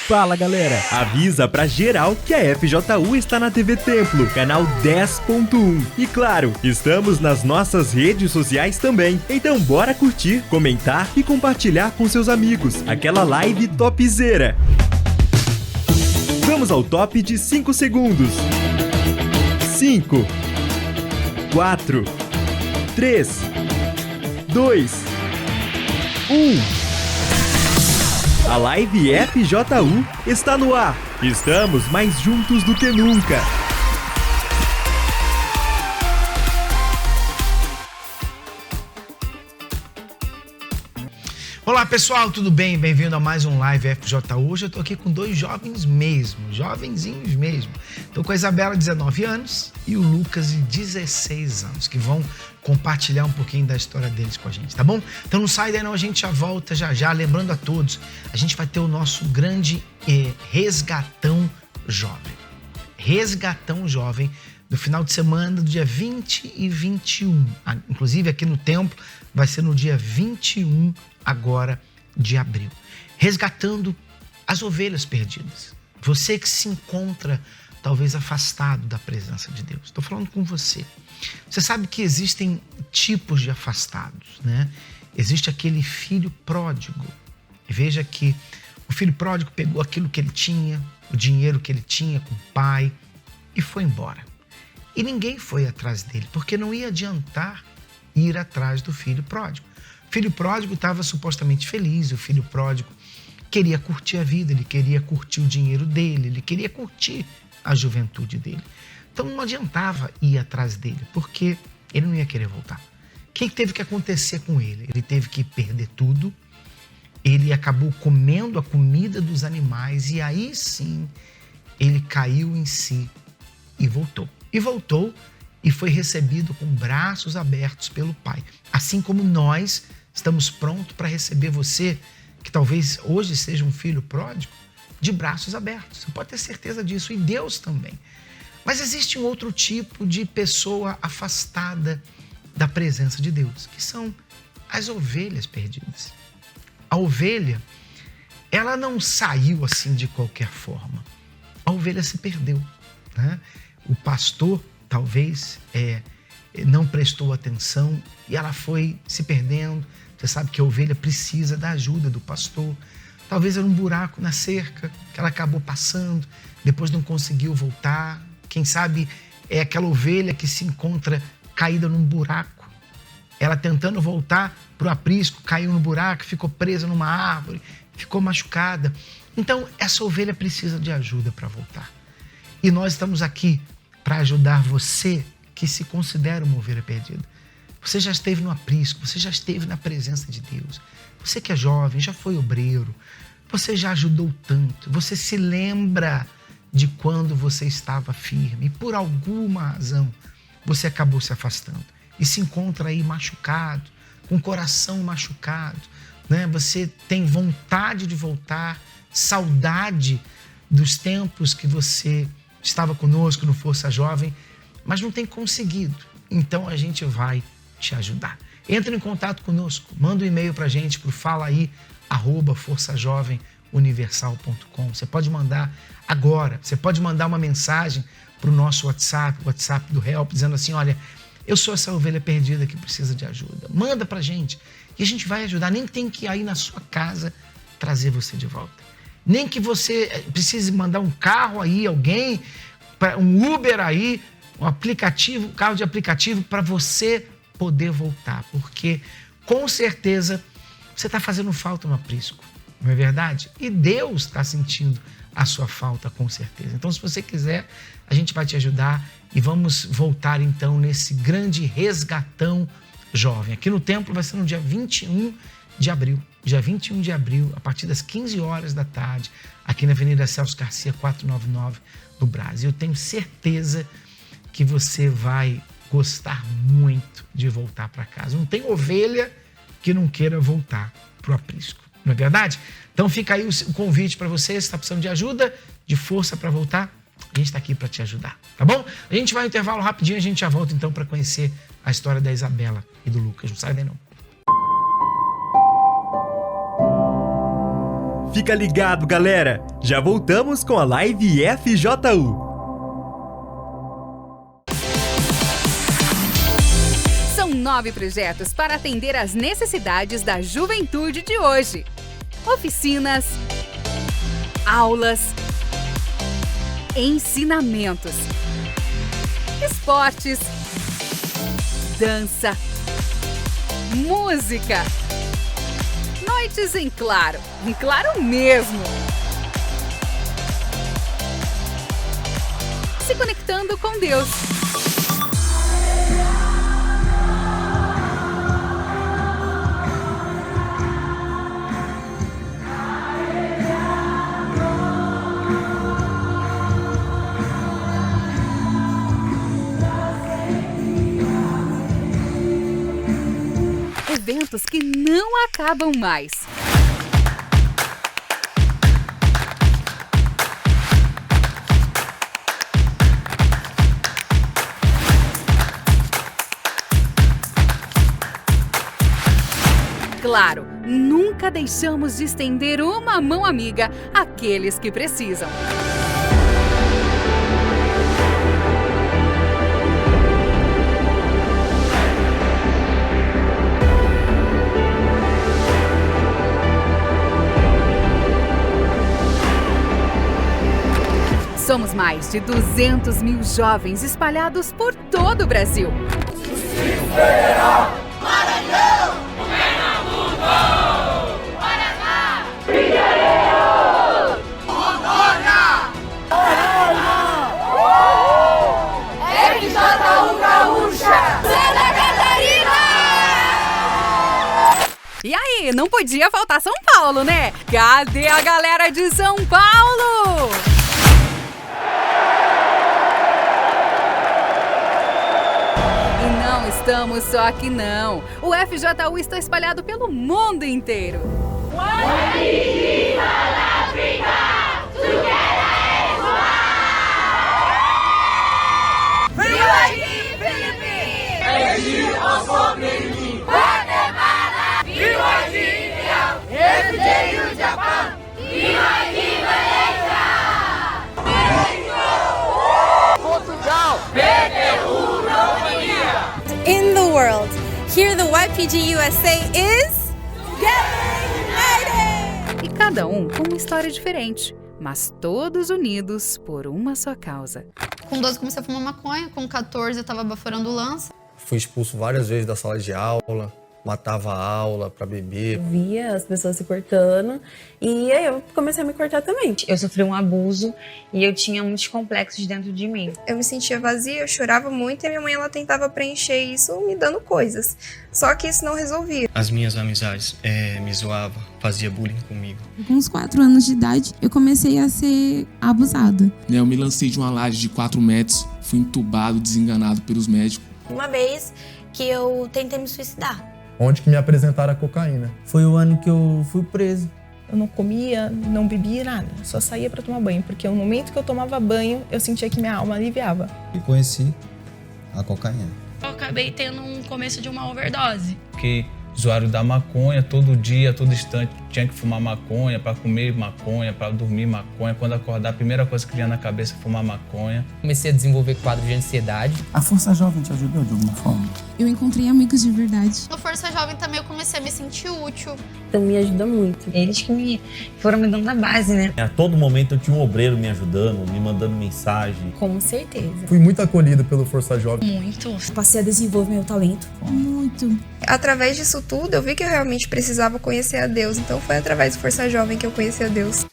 Fala galera, avisa pra geral que a FJU está na TV Templo, canal 10.1. E claro, estamos nas nossas redes sociais também. Então bora curtir, comentar e compartilhar com seus amigos aquela live topzera. Vamos ao top de 5 segundos. 5, 4, 3, 2, 1. A live FJU está no ar. Estamos mais juntos do que nunca. Olá pessoal, tudo bem? Bem-vindo a mais um Live FJU. Hoje eu tô aqui com dois jovens mesmo, jovenzinhos mesmo. Tô com a Isabela, 19 anos, e o Lucas, de 16 anos, que vão compartilhar um pouquinho da história deles com a gente, tá bom? Então não sai daí não, a gente já volta já. Lembrando a todos, a gente vai ter o nosso grande Resgatão Jovem. Resgatão Jovem, do final de semana, do dia 20 e 21. Inclusive aqui no templo vai ser no dia 21 agora de abril. Resgatando as ovelhas perdidas. Você que se encontra talvez afastado da presença de Deus. Estou falando com você. Você sabe que existem tipos de afastados, né? Existe aquele filho pródigo. Veja que o filho pródigo pegou aquilo que ele tinha, o dinheiro que ele tinha com o pai e foi embora. E ninguém foi atrás dele, porque não ia adiantar ir atrás do filho pródigo. O filho pródigo estava supostamente feliz, o filho pródigo queria curtir a vida, ele queria curtir o dinheiro dele, ele queria curtir a juventude dele. Então não adiantava ir atrás dele, porque ele não ia querer voltar. O que teve que acontecer com ele? Ele teve que perder tudo, ele acabou comendo a comida dos animais e aí sim ele caiu em si e voltou. E voltou e foi recebido com braços abertos pelo Pai. Assim como nós estamos prontos para receber você, que talvez hoje seja um filho pródigo, de braços abertos. Você pode ter certeza disso. E Deus também. Mas existe um outro tipo de pessoa afastada da presença de Deus, que são as ovelhas perdidas. A ovelha, ela não saiu assim de qualquer forma. A ovelha se perdeu, né? O pastor talvez não prestou atenção e ela foi se perdendo. Você sabe que a ovelha precisa da ajuda do pastor. Talvez era um buraco na cerca que ela acabou passando, depois não conseguiu voltar. Quem sabe é aquela ovelha que se encontra caída num buraco. Ela tentando voltar para o aprisco, caiu no buraco, ficou presa numa árvore, ficou machucada. Então, essa ovelha precisa de ajuda para voltar. E nós estamos aqui para ajudar você que se considera uma ovelha perdida. Você já esteve no aprisco, você já esteve na presença de Deus. Você que é jovem, já foi obreiro, você já ajudou tanto, você se lembra de quando você estava firme e por alguma razão você acabou se afastando e se encontra aí machucado, com o coração machucado, né? Você tem vontade de voltar, saudade dos tempos que você estava conosco no Força Jovem, mas não tem conseguido. Então a gente vai te ajudar. Entre em contato conosco, manda um e-mail pra gente pro falaí@forçajovemuniversal.com. Você pode mandar agora, você pode mandar uma mensagem pro nosso WhatsApp, o WhatsApp do Help, dizendo assim: olha, eu sou essa ovelha perdida que precisa de ajuda. Manda pra gente e a gente vai ajudar. Nem tem que ir aí na sua casa trazer você de volta. Nem que você precise mandar um carro aí, alguém, um Uber aí, um aplicativo, um carro de aplicativo para você poder voltar. Porque, com certeza, você está fazendo falta no aprisco, não é verdade? E Deus está sentindo a sua falta, com certeza. Então, se você quiser, a gente vai te ajudar e vamos voltar, então, nesse grande resgatão jovem. Aqui no templo vai ser no dia 21 de abril. Dia 21 de abril, a partir das 15 horas da tarde, aqui na Avenida Celso Garcia, 499, no Brás. E eu tenho certeza que você vai gostar muito de voltar para casa. Não tem ovelha que não queira voltar para o aprisco, não é verdade? Então fica aí o convite para você, se está precisando de ajuda, de força para voltar, a gente está aqui para te ajudar, tá bom? A gente vai ao intervalo rapidinho, a gente já volta então para conhecer a história da Isabela e do Lucas. Não sai daí não. fica ligado, galera. Já voltamos com a live FJU. São 9 projetos para atender às necessidades da juventude de hoje. Oficinas, aulas, ensinamentos, esportes, dança, música, noites em claro mesmo. Se conectando com Deus. Eventos que não acabam mais. Claro, nunca deixamos de estender uma mão amiga àqueles que precisam. Somos mais de 200 mil jovens espalhados por todo o Brasil. Distrito Federal, Maranhão, Pernambuco, Paraná, Figueiredo, Rondônia, Roraima, FJU Gaúcha, Santa Catarina! E aí, não podia faltar São Paulo, né? Cadê a galera de São Paulo? Estamos só aqui não. O FJU está espalhado pelo mundo inteiro. In the world, here the YPG USA is United! E cada um com uma história diferente, mas todos unidos por uma só causa. Com 12 comecei a fumar maconha, com 14 eu tava baforando lança. Fui expulso várias vezes da sala de aula, matava a aula pra beber. Via as pessoas se cortando e aí eu comecei a me cortar também. Eu sofri um abuso e eu tinha muitos complexos dentro de mim. Eu me sentia vazia, eu chorava muito e minha mãe ela tentava preencher isso me dando coisas. Só que isso não resolvia. As minhas amizades me zoavam, fazia bullying comigo. Com uns 4 anos de idade, eu comecei a ser abusada. Eu me lancei de uma laje de 4 metros, fui entubado, desenganado pelos médicos. Uma vez que eu tentei me suicidar. Onde que me apresentaram a cocaína. Foi o ano que eu fui preso. Eu não comia, não bebia nada, só saía para tomar banho, porque no momento que eu tomava banho, eu sentia que minha alma aliviava. E conheci a cocaína. Eu acabei tendo um começo de uma overdose. Que usuário da maconha, todo dia, todo instante, tinha que fumar maconha, para comer maconha, para dormir maconha. Quando acordar, a primeira coisa que vinha na cabeça é fumar maconha. Comecei a desenvolver quadro de ansiedade. A Força Jovem te ajudou de alguma forma? Eu encontrei amigos de verdade. No Força Jovem também eu comecei a me sentir útil. Então me ajuda muito. Eles que foram me dando a base, né? A todo momento eu tinha um obreiro me ajudando, me mandando mensagem. Com certeza. Fui muito acolhido pelo Força Jovem. Muito. Passei a desenvolver meu talento. Muito. Através disso tudo, eu vi que eu realmente precisava conhecer a Deus. Então foi através do Força Jovem que eu conheci a Deus.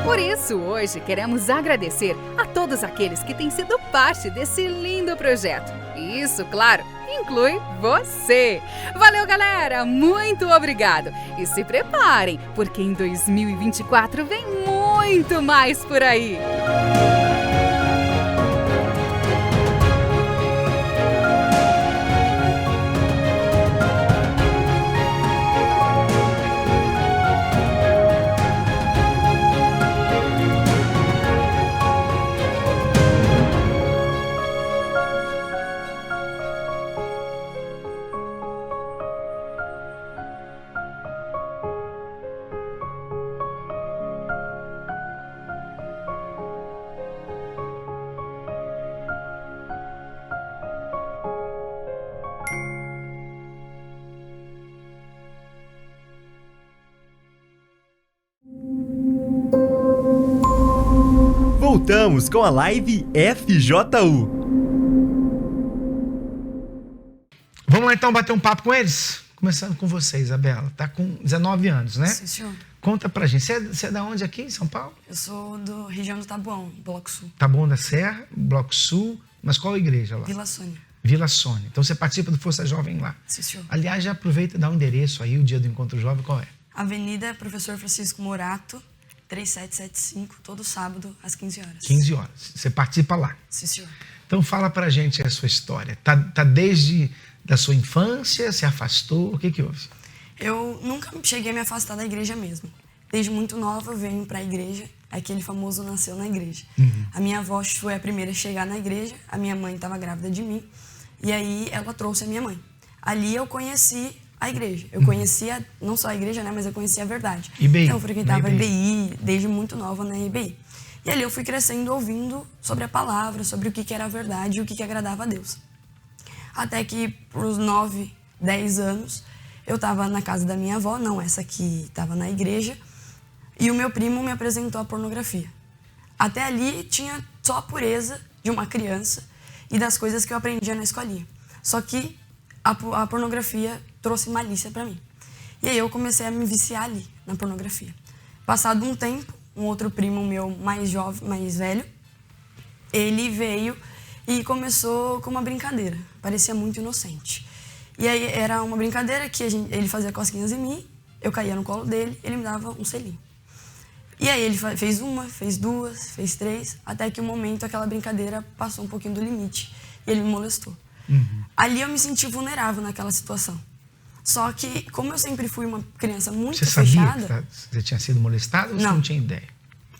Por isso, hoje queremos agradecer a todos aqueles que têm sido parte desse lindo projeto. E isso, claro, inclui você. Valeu, galera! Muito obrigado! E se preparem, porque em 2024 vem muito mais por aí! voltamos com a live FJU. Vamos lá então bater um papo com eles? Começando com você, Isabela. Tá com 19 anos, né? Sim, senhor. Conta pra gente. Você é da onde aqui, em São Paulo? Eu sou da região do Taboão, Bloco Sul. Taboão da Serra, Bloco Sul. Mas qual igreja lá? Vila Sônia. Vila Sônia. Então você participa do Força Jovem lá. Sim, senhor. Aliás, já aproveita e dá um endereço aí, o dia do Encontro Jovem, qual é? Avenida Professor Francisco Morato, 3775, todo sábado, às 15 horas. 15 horas. Você participa lá. Sim, senhor. Então fala pra gente a sua história. Tá desde da sua infância, se afastou, o que houve? Eu nunca cheguei a me afastar da igreja mesmo. Desde muito nova eu venho pra igreja, aquele famoso nasceu na igreja. A minha avó foi a primeira a chegar na igreja, a minha mãe estava grávida de mim, e aí ela trouxe a minha mãe. Ali eu conheci a igreja. Eu conhecia, não só a igreja, né, mas eu conhecia a verdade. IBI. Então eu frequentava a IBI, desde muito nova na IBI. E ali eu fui crescendo ouvindo sobre a palavra, sobre o que era a verdade e o que agradava a Deus. Até que, por uns 9, 10 anos, eu estava na casa da minha avó, não essa que estava na igreja, e o meu primo me apresentou a pornografia. Até ali tinha só a pureza de uma criança e das coisas que eu aprendia na escolinha. Só que a pornografia trouxe malícia para mim. E aí eu comecei a me viciar ali, na pornografia. Passado um tempo, um outro primo meu mais jovem, mais velho, ele veio e começou com uma brincadeira. Parecia muito inocente. E aí era uma brincadeira que ele fazia cosquinhas em mim, eu caía no colo dele, ele me dava um selinho. E aí ele fez uma, fez duas, fez três, até que um momento aquela brincadeira passou um pouquinho do limite e ele me molestou. Ali eu me senti vulnerável naquela situação. Só que, como eu sempre fui uma criança muito fechada... Você sabia que você tinha sido molestada ou você não tinha ideia?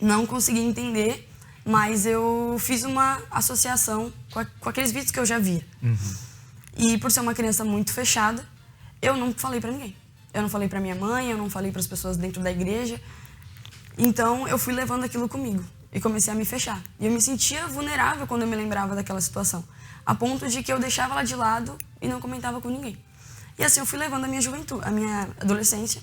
Não consegui entender, mas eu fiz uma associação com aqueles vídeos que eu já via. E por ser uma criança muito fechada, eu não falei pra ninguém. Eu não falei pra minha mãe, eu não falei pras pessoas dentro da igreja. Então eu fui levando aquilo comigo e comecei a me fechar. E eu me sentia vulnerável quando eu me lembrava daquela situação, a ponto de que eu deixava ela de lado e não comentava com ninguém. E assim eu fui levando a minha juventude, a minha adolescência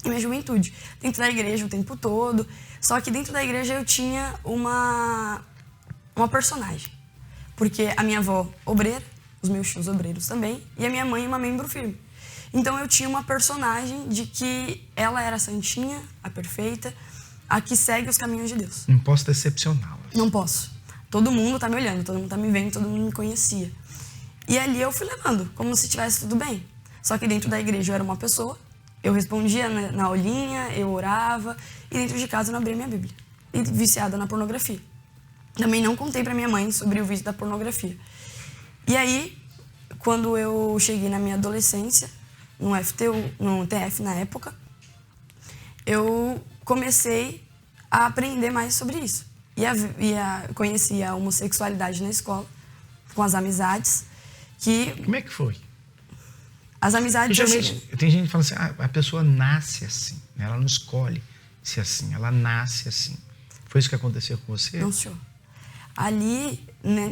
e minha juventude, dentro da igreja o tempo todo. Só que dentro da igreja eu tinha uma personagem, porque a minha avó obreira, os meus tios obreiros também, e a minha mãe uma membro firme. Então eu tinha uma personagem de que ela era a santinha, a perfeita, a que segue os caminhos de Deus. Não posso decepcioná-la. Não posso. Todo mundo tá me olhando, todo mundo tá me vendo, todo mundo me conhecia. E ali eu fui levando, como se tivesse tudo bem. Só que dentro da igreja eu era uma pessoa, eu respondia na aulinha, eu orava, e dentro de casa eu não abria minha Bíblia. E viciada na pornografia. Também não contei pra minha mãe sobre o vício da pornografia. E aí, quando eu cheguei na minha adolescência, no TF na época, eu comecei a aprender mais sobre isso. Conheci a homossexualidade na escola, com as amizades. Como é que foi? As amizades... Tem gente que fala assim, a pessoa nasce assim, né? Ela não escolhe ser assim, ela nasce assim. Foi isso que aconteceu com você? Não, senhor. Ali,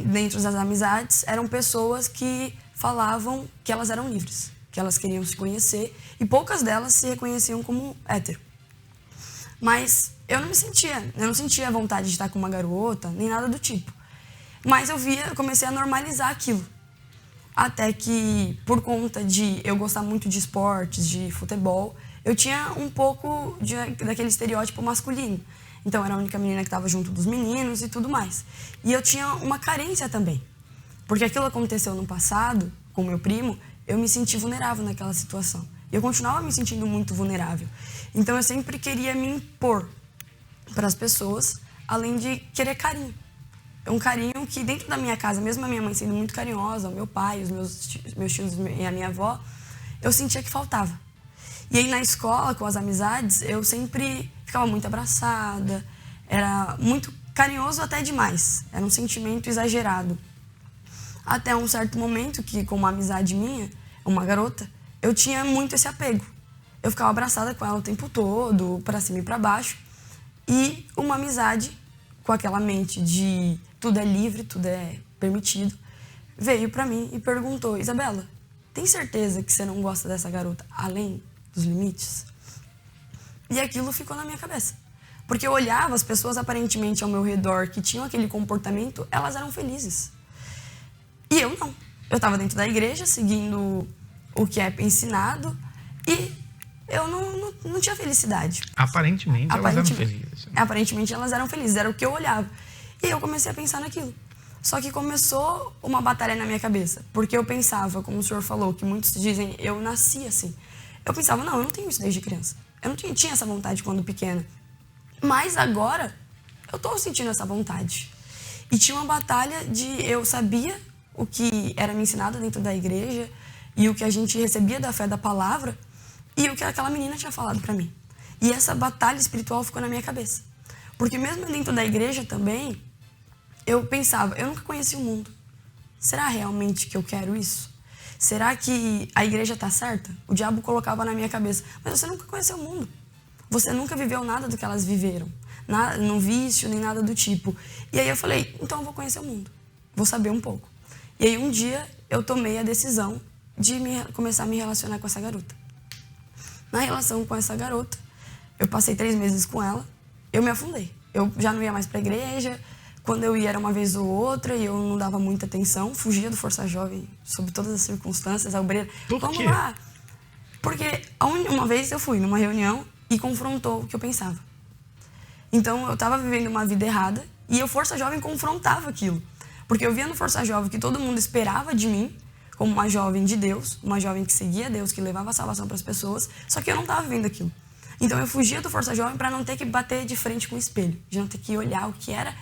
dentro das amizades, eram pessoas que falavam que elas eram livres, que elas queriam se conhecer, e poucas delas se reconheciam como hétero. Mas eu não sentia vontade de estar com uma garota, nem nada do tipo. Mas eu comecei a normalizar aquilo. Até que, por conta de eu gostar muito de esportes, de futebol, eu tinha um pouco daquele estereótipo masculino. Então, eu era a única menina que estava junto dos meninos e tudo mais. E eu tinha uma carência também. Porque aquilo aconteceu no passado, com meu primo, eu me senti vulnerável naquela situação. E eu continuava me sentindo muito vulnerável. Então, eu sempre queria me impor para as pessoas, além de querer carinho. Um carinho que dentro da minha casa, mesmo a minha mãe sendo muito carinhosa, o meu pai, os meus tios e a minha avó, eu sentia que faltava. E aí na escola, com as amizades, eu sempre ficava muito abraçada, era muito carinhoso até demais, era um sentimento exagerado. Até um certo momento que, com uma amizade minha, uma garota, eu tinha muito esse apego. Eu ficava abraçada com ela o tempo todo, para cima e para baixo, e uma amizade com aquela mente de tudo é livre, tudo é permitido, veio pra mim e perguntou: Isabela, tem certeza que você não gosta dessa garota além dos limites? E aquilo ficou na minha cabeça. Porque eu olhava as pessoas aparentemente ao meu redor que tinham aquele comportamento, elas eram felizes. E eu não. Eu estava dentro da igreja, seguindo o que é ensinado, e eu não tinha felicidade. Aparentemente elas eram felizes. Aparentemente elas eram felizes, era o que eu olhava. E aí eu comecei a pensar naquilo. Só que começou uma batalha na minha cabeça. Porque eu pensava, como o senhor falou, que muitos dizem, eu nasci assim. Eu pensava, não, eu não tenho isso desde criança. Eu não tinha essa vontade quando pequena. Mas agora, eu estou sentindo essa vontade. E tinha uma batalha de... Eu sabia o que era me ensinado dentro da igreja e o que a gente recebia da fé da palavra e o que aquela menina tinha falado para mim. E essa batalha espiritual ficou na minha cabeça. Porque mesmo dentro da igreja também, eu pensava, eu nunca conheci o mundo. Será realmente que eu quero isso? Será que a igreja está certa? O diabo colocava na minha cabeça, mas você nunca conheceu o mundo. Você nunca viveu nada do que elas viveram. Nada, no vício, nem nada do tipo. E aí eu falei, então eu vou conhecer o mundo. Vou saber um pouco. E aí um dia eu tomei a decisão de começar a me relacionar com essa garota. Na relação com essa garota, eu passei 3 meses com ela, eu me afundei. Eu já não ia mais pra igreja, quando eu ia era uma vez ou outra e eu não dava muita atenção, fugia do Força Jovem sob todas as circunstâncias, a obreira. Por quê? Vamos lá. Porque uma vez eu fui numa reunião e confrontou o que eu pensava. Então eu estava vivendo uma vida errada e o Força Jovem confrontava aquilo. Porque eu via no Força Jovem que todo mundo esperava de mim, como uma jovem de Deus, uma jovem que seguia Deus, que levava a salvação para as pessoas, só que eu não estava vivendo aquilo. Então eu fugia do Força Jovem para não ter que bater de frente com o espelho, de não ter que olhar o que era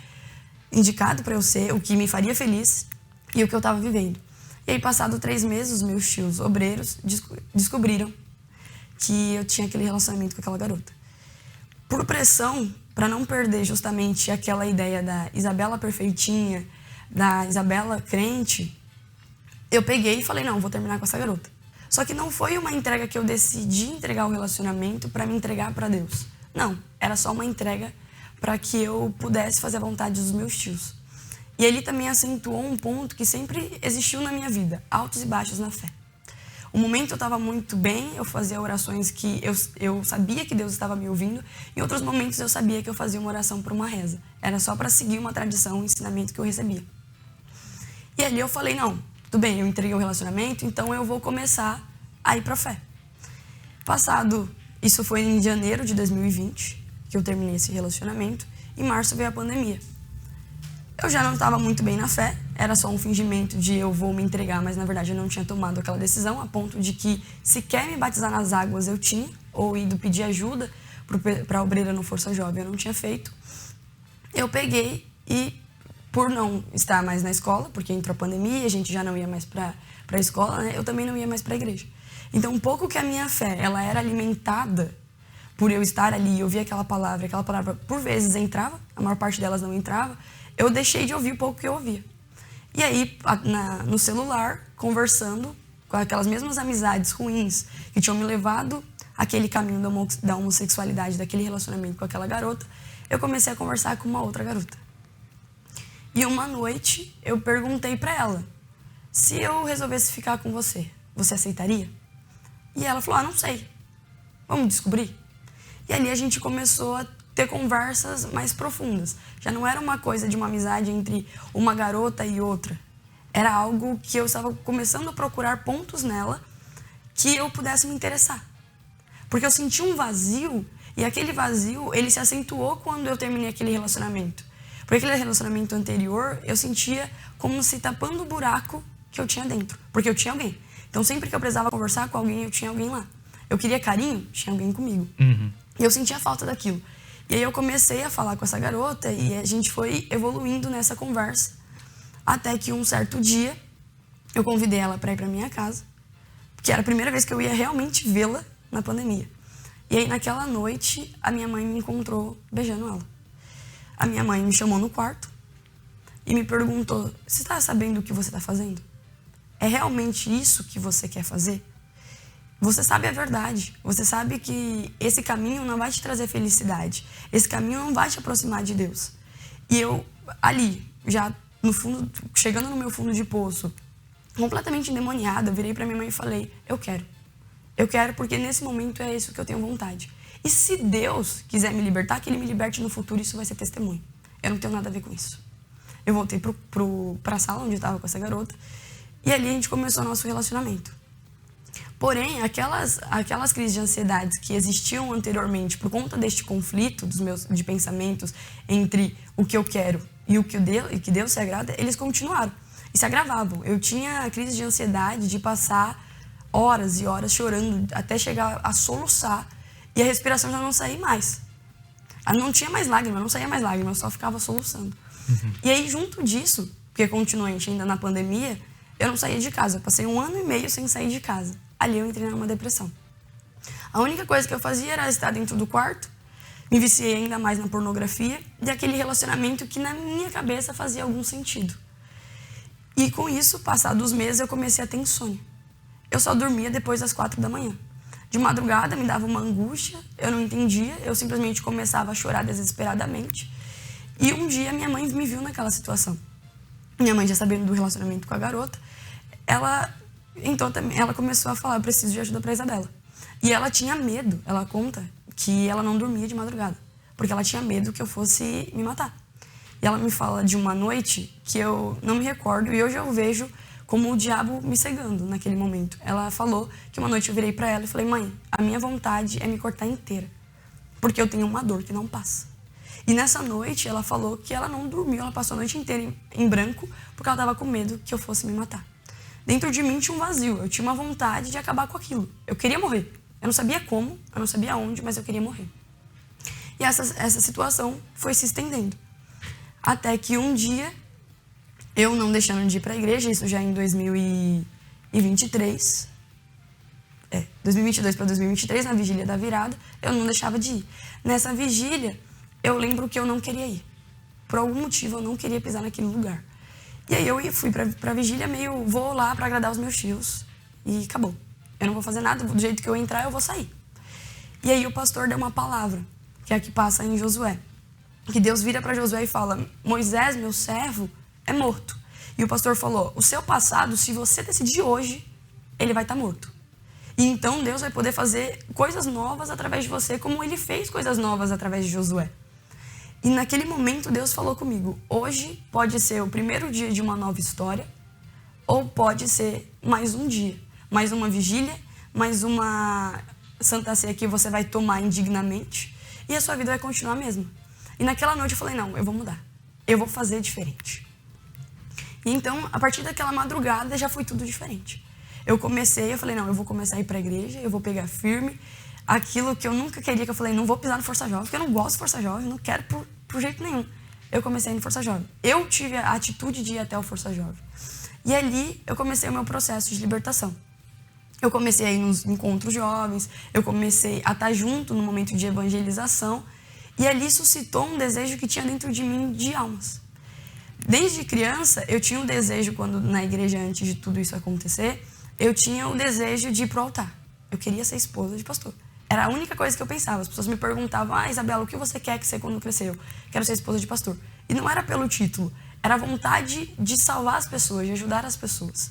indicado para eu ser, o que me faria feliz e o que eu estava vivendo. E aí, passado 3 meses, os meus tios obreiros descobriram que eu tinha aquele relacionamento com aquela garota. Por pressão, para não perder justamente aquela ideia da Isabela perfeitinha, da Isabela crente, eu peguei e falei, não, vou terminar com essa garota. Só que não foi uma entrega que eu decidi entregar o relacionamento para me entregar para Deus. Não, era só uma entrega para que eu pudesse fazer a vontade dos meus tios. E ele também acentuou um ponto que sempre existiu na minha vida, altos e baixos na fé. Um momento eu estava muito bem, eu fazia orações que eu sabia que Deus estava me ouvindo. Em outros momentos eu sabia que eu fazia uma oração por uma reza. Era só para seguir uma tradição, um ensinamento que eu recebia. E ali eu falei, não, tudo bem, eu entreguei o relacionamento, então eu vou começar a ir para a fé. Passado, isso foi em janeiro de 2020, que eu terminei esse relacionamento. Em março veio a pandemia. Eu já não estava muito bem na fé, era só um fingimento de eu vou me entregar, mas na verdade eu não tinha tomado aquela decisão, a ponto de que sequer me batizar nas águas eu tinha, ou ido pedir ajuda para a obreira no Força Jovem eu não tinha feito. Eu peguei e, por não estar mais na escola, porque entrou a pandemia, a gente já não ia mais para a escola, né? Eu também não ia mais para a igreja. Então, um pouco que a minha fé ela era alimentada por eu estar ali, eu ouvia aquela palavra por vezes entrava, a maior parte delas não entrava, eu deixei de ouvir o pouco que eu ouvia. E aí, no celular, conversando com aquelas mesmas amizades ruins que tinham me levado àquele caminho da homossexualidade, daquele relacionamento com aquela garota, eu comecei a conversar com uma outra garota. E uma noite, eu perguntei pra ela, se eu resolvesse ficar com você, você aceitaria? E ela falou, não sei, vamos descobrir? E ali a gente começou a ter conversas mais profundas. Já não era uma coisa de uma amizade entre uma garota e outra. Era algo que eu estava começando a procurar pontos nela que eu pudesse me interessar. Porque eu senti um vazio, e aquele vazio, ele se acentuou quando eu terminei aquele relacionamento. Porque aquele relacionamento anterior, eu sentia como se tapando o buraco que eu tinha dentro. Porque eu tinha alguém. Então, sempre que eu precisava conversar com alguém, eu tinha alguém lá. Eu queria carinho, tinha alguém comigo. Uhum. E eu sentia falta daquilo. E aí eu comecei a falar com essa garota e a gente foi evoluindo nessa conversa. Até que um certo dia, eu convidei ela para ir para minha casa, que era a primeira vez que eu ia realmente vê-la na pandemia. E aí naquela noite, a minha mãe me encontrou beijando ela. A minha mãe me chamou no quarto e me perguntou, você está sabendo o que você está fazendo? É realmente isso que você quer fazer? Você sabe a verdade. Você sabe que esse caminho não vai te trazer felicidade. Esse caminho não vai te aproximar de Deus. E eu, ali, já no fundo, chegando no meu fundo de poço, completamente endemoniada, eu virei pra minha mãe e falei, eu quero. Eu quero porque nesse momento é isso que eu tenho vontade. E se Deus quiser me libertar, que Ele me liberte no futuro, isso vai ser testemunho. Eu não tenho nada a ver com isso. Eu voltei para a sala onde eu estava com essa garota, e ali a gente começou o nosso relacionamento. Porém, aquelas crises de ansiedade que existiam anteriormente por conta deste conflito de pensamentos entre o que eu quero e o que Deus se agrada, eles continuaram e se agravavam. Eu tinha crise de ansiedade de passar horas e horas chorando até chegar a soluçar e a respiração já não saía mais. Não tinha mais lágrima, não saía mais lágrima, eu só ficava soluçando. E aí, junto disso, porque continuou a gente ainda na pandemia, eu não saía de casa. Eu passei 1 ano e meio sem sair de casa. Ali eu entrei numa depressão. A única coisa que eu fazia era estar dentro do quarto, me viciei ainda mais na pornografia e aquele relacionamento que na minha cabeça fazia algum sentido. E com isso, passados os meses, eu comecei a ter insônia. Eu só dormia depois das 4 da manhã. De madrugada me dava uma angústia, eu não entendia, eu simplesmente começava a chorar desesperadamente. E um dia minha mãe me viu naquela situação. Minha mãe, já sabendo do relacionamento com a garota, ela começou a falar, eu preciso de ajuda para Isabela. E ela tinha medo, ela conta que ela não dormia de madrugada, porque ela tinha medo que eu fosse me matar. E ela me fala de uma noite que eu não me recordo, e hoje eu vejo como o diabo me cegando naquele momento. Ela falou que uma noite eu virei para ela e falei, mãe, a minha vontade é me cortar inteira, porque eu tenho uma dor que não passa. E nessa noite ela falou que ela não dormiu, ela passou a noite inteira em branco, porque ela estava com medo que eu fosse me matar. Dentro de mim tinha um vazio, eu tinha uma vontade de acabar com aquilo. Eu queria morrer. Eu não sabia como, eu não sabia onde, mas eu queria morrer. E essa situação foi se estendendo. Até que um dia, eu não deixando de ir para a igreja, isso já em 2023, 2022 para 2023, na vigília da virada, eu não deixava de ir. Nessa vigília, eu lembro que eu não queria ir. Por algum motivo, eu não queria pisar naquele lugar. E aí eu fui pra vigília meio, vou lá para agradar os meus tios. E acabou. Eu não vou fazer nada, do jeito que eu entrar, eu vou sair. E aí o pastor deu uma palavra, que é a que passa em Josué. Que Deus vira para Josué e fala, Moisés, meu servo, é morto. E o pastor falou, o seu passado, se você decidir hoje, ele vai estar morto. E então Deus vai poder fazer coisas novas através de você, como ele fez coisas novas através de Josué. E naquele momento Deus falou comigo, hoje pode ser o primeiro dia de uma nova história, ou pode ser mais um dia, mais uma vigília, mais uma Santa Ceia que você vai tomar indignamente, e a sua vida vai continuar a mesma. E naquela noite eu falei, não, eu vou mudar, eu vou fazer diferente. E então, a partir daquela madrugada, já foi tudo diferente. Eu falei, não, eu vou começar a ir para a igreja, eu vou pegar firme, aquilo que eu nunca queria, que eu falei, não vou pisar no Força Jovem, porque eu não gosto de Força Jovem, não quero por jeito nenhum. Eu comecei a ir no Força Jovem. Eu tive a atitude de ir até o Força Jovem. E ali eu comecei o meu processo de libertação. Eu comecei a ir nos encontros jovens, eu comecei a estar junto no momento de evangelização, e ali suscitou um desejo que tinha dentro de mim de almas. Desde criança, eu tinha um desejo, quando na igreja, antes de tudo isso acontecer, eu tinha o desejo de ir pro altar. Eu queria ser esposa de pastor. Era a única coisa que eu pensava. As pessoas me perguntavam, Isabela, o que você quer ser quando crescer? Eu quero ser esposa de pastor. E não era pelo título, era a vontade de salvar as pessoas, de ajudar as pessoas.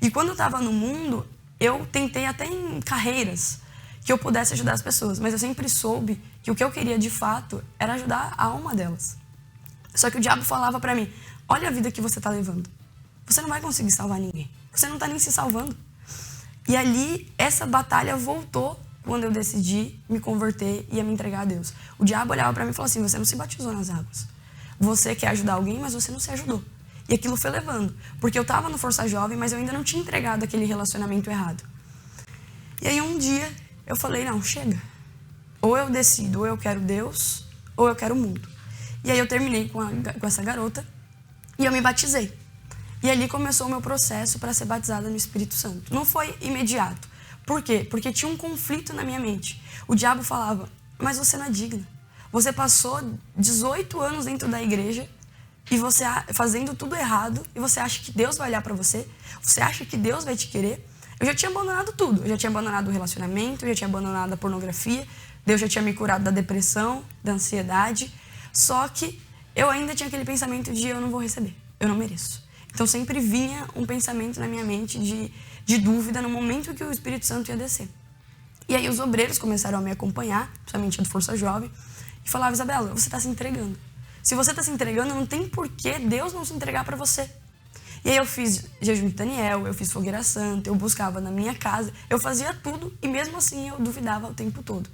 E quando eu estava no mundo, eu tentei até em carreiras que eu pudesse ajudar as pessoas, mas eu sempre soube que o que eu queria de fato era ajudar a alma delas. Só que o diabo falava para mim, olha a vida que você está levando. Você não vai conseguir salvar ninguém. Você não está nem se salvando. E ali, essa batalha voltou quando eu decidi me converter e me entregar a Deus. O diabo olhava para mim e falou assim, você não se batizou nas águas. Você quer ajudar alguém, mas você não se ajudou. E aquilo foi levando. Porque eu estava no Força Jovem, mas eu ainda não tinha entregado aquele relacionamento errado. E aí um dia, eu falei, não, chega. Ou eu decido, ou eu quero Deus, ou eu quero o mundo. E aí eu terminei com essa garota e eu me batizei. E ali começou o meu processo para ser batizada no Espírito Santo. Não foi imediato. Por quê? Porque tinha um conflito na minha mente. O diabo falava, mas você não é digna. Você passou 18 anos dentro da igreja e você fazendo tudo errado e você acha que Deus vai olhar para você? Você acha que Deus vai te querer? Eu já tinha abandonado tudo. Eu já tinha abandonado o relacionamento, eu já tinha abandonado a pornografia, Deus já tinha me curado da depressão, da ansiedade. Só que eu ainda tinha aquele pensamento de eu não vou receber, eu não mereço. Então sempre vinha um pensamento na minha mente de dúvida no momento que o Espírito Santo ia descer. E aí os obreiros começaram a me acompanhar, principalmente a do Força Jovem, e falavam: Isabela, você está se entregando. Se você está se entregando, não tem por que Deus não se entregar para você. E aí eu fiz jejum de Daniel, eu fiz fogueira santa, eu buscava na minha casa, eu fazia tudo e mesmo assim eu duvidava o tempo todo.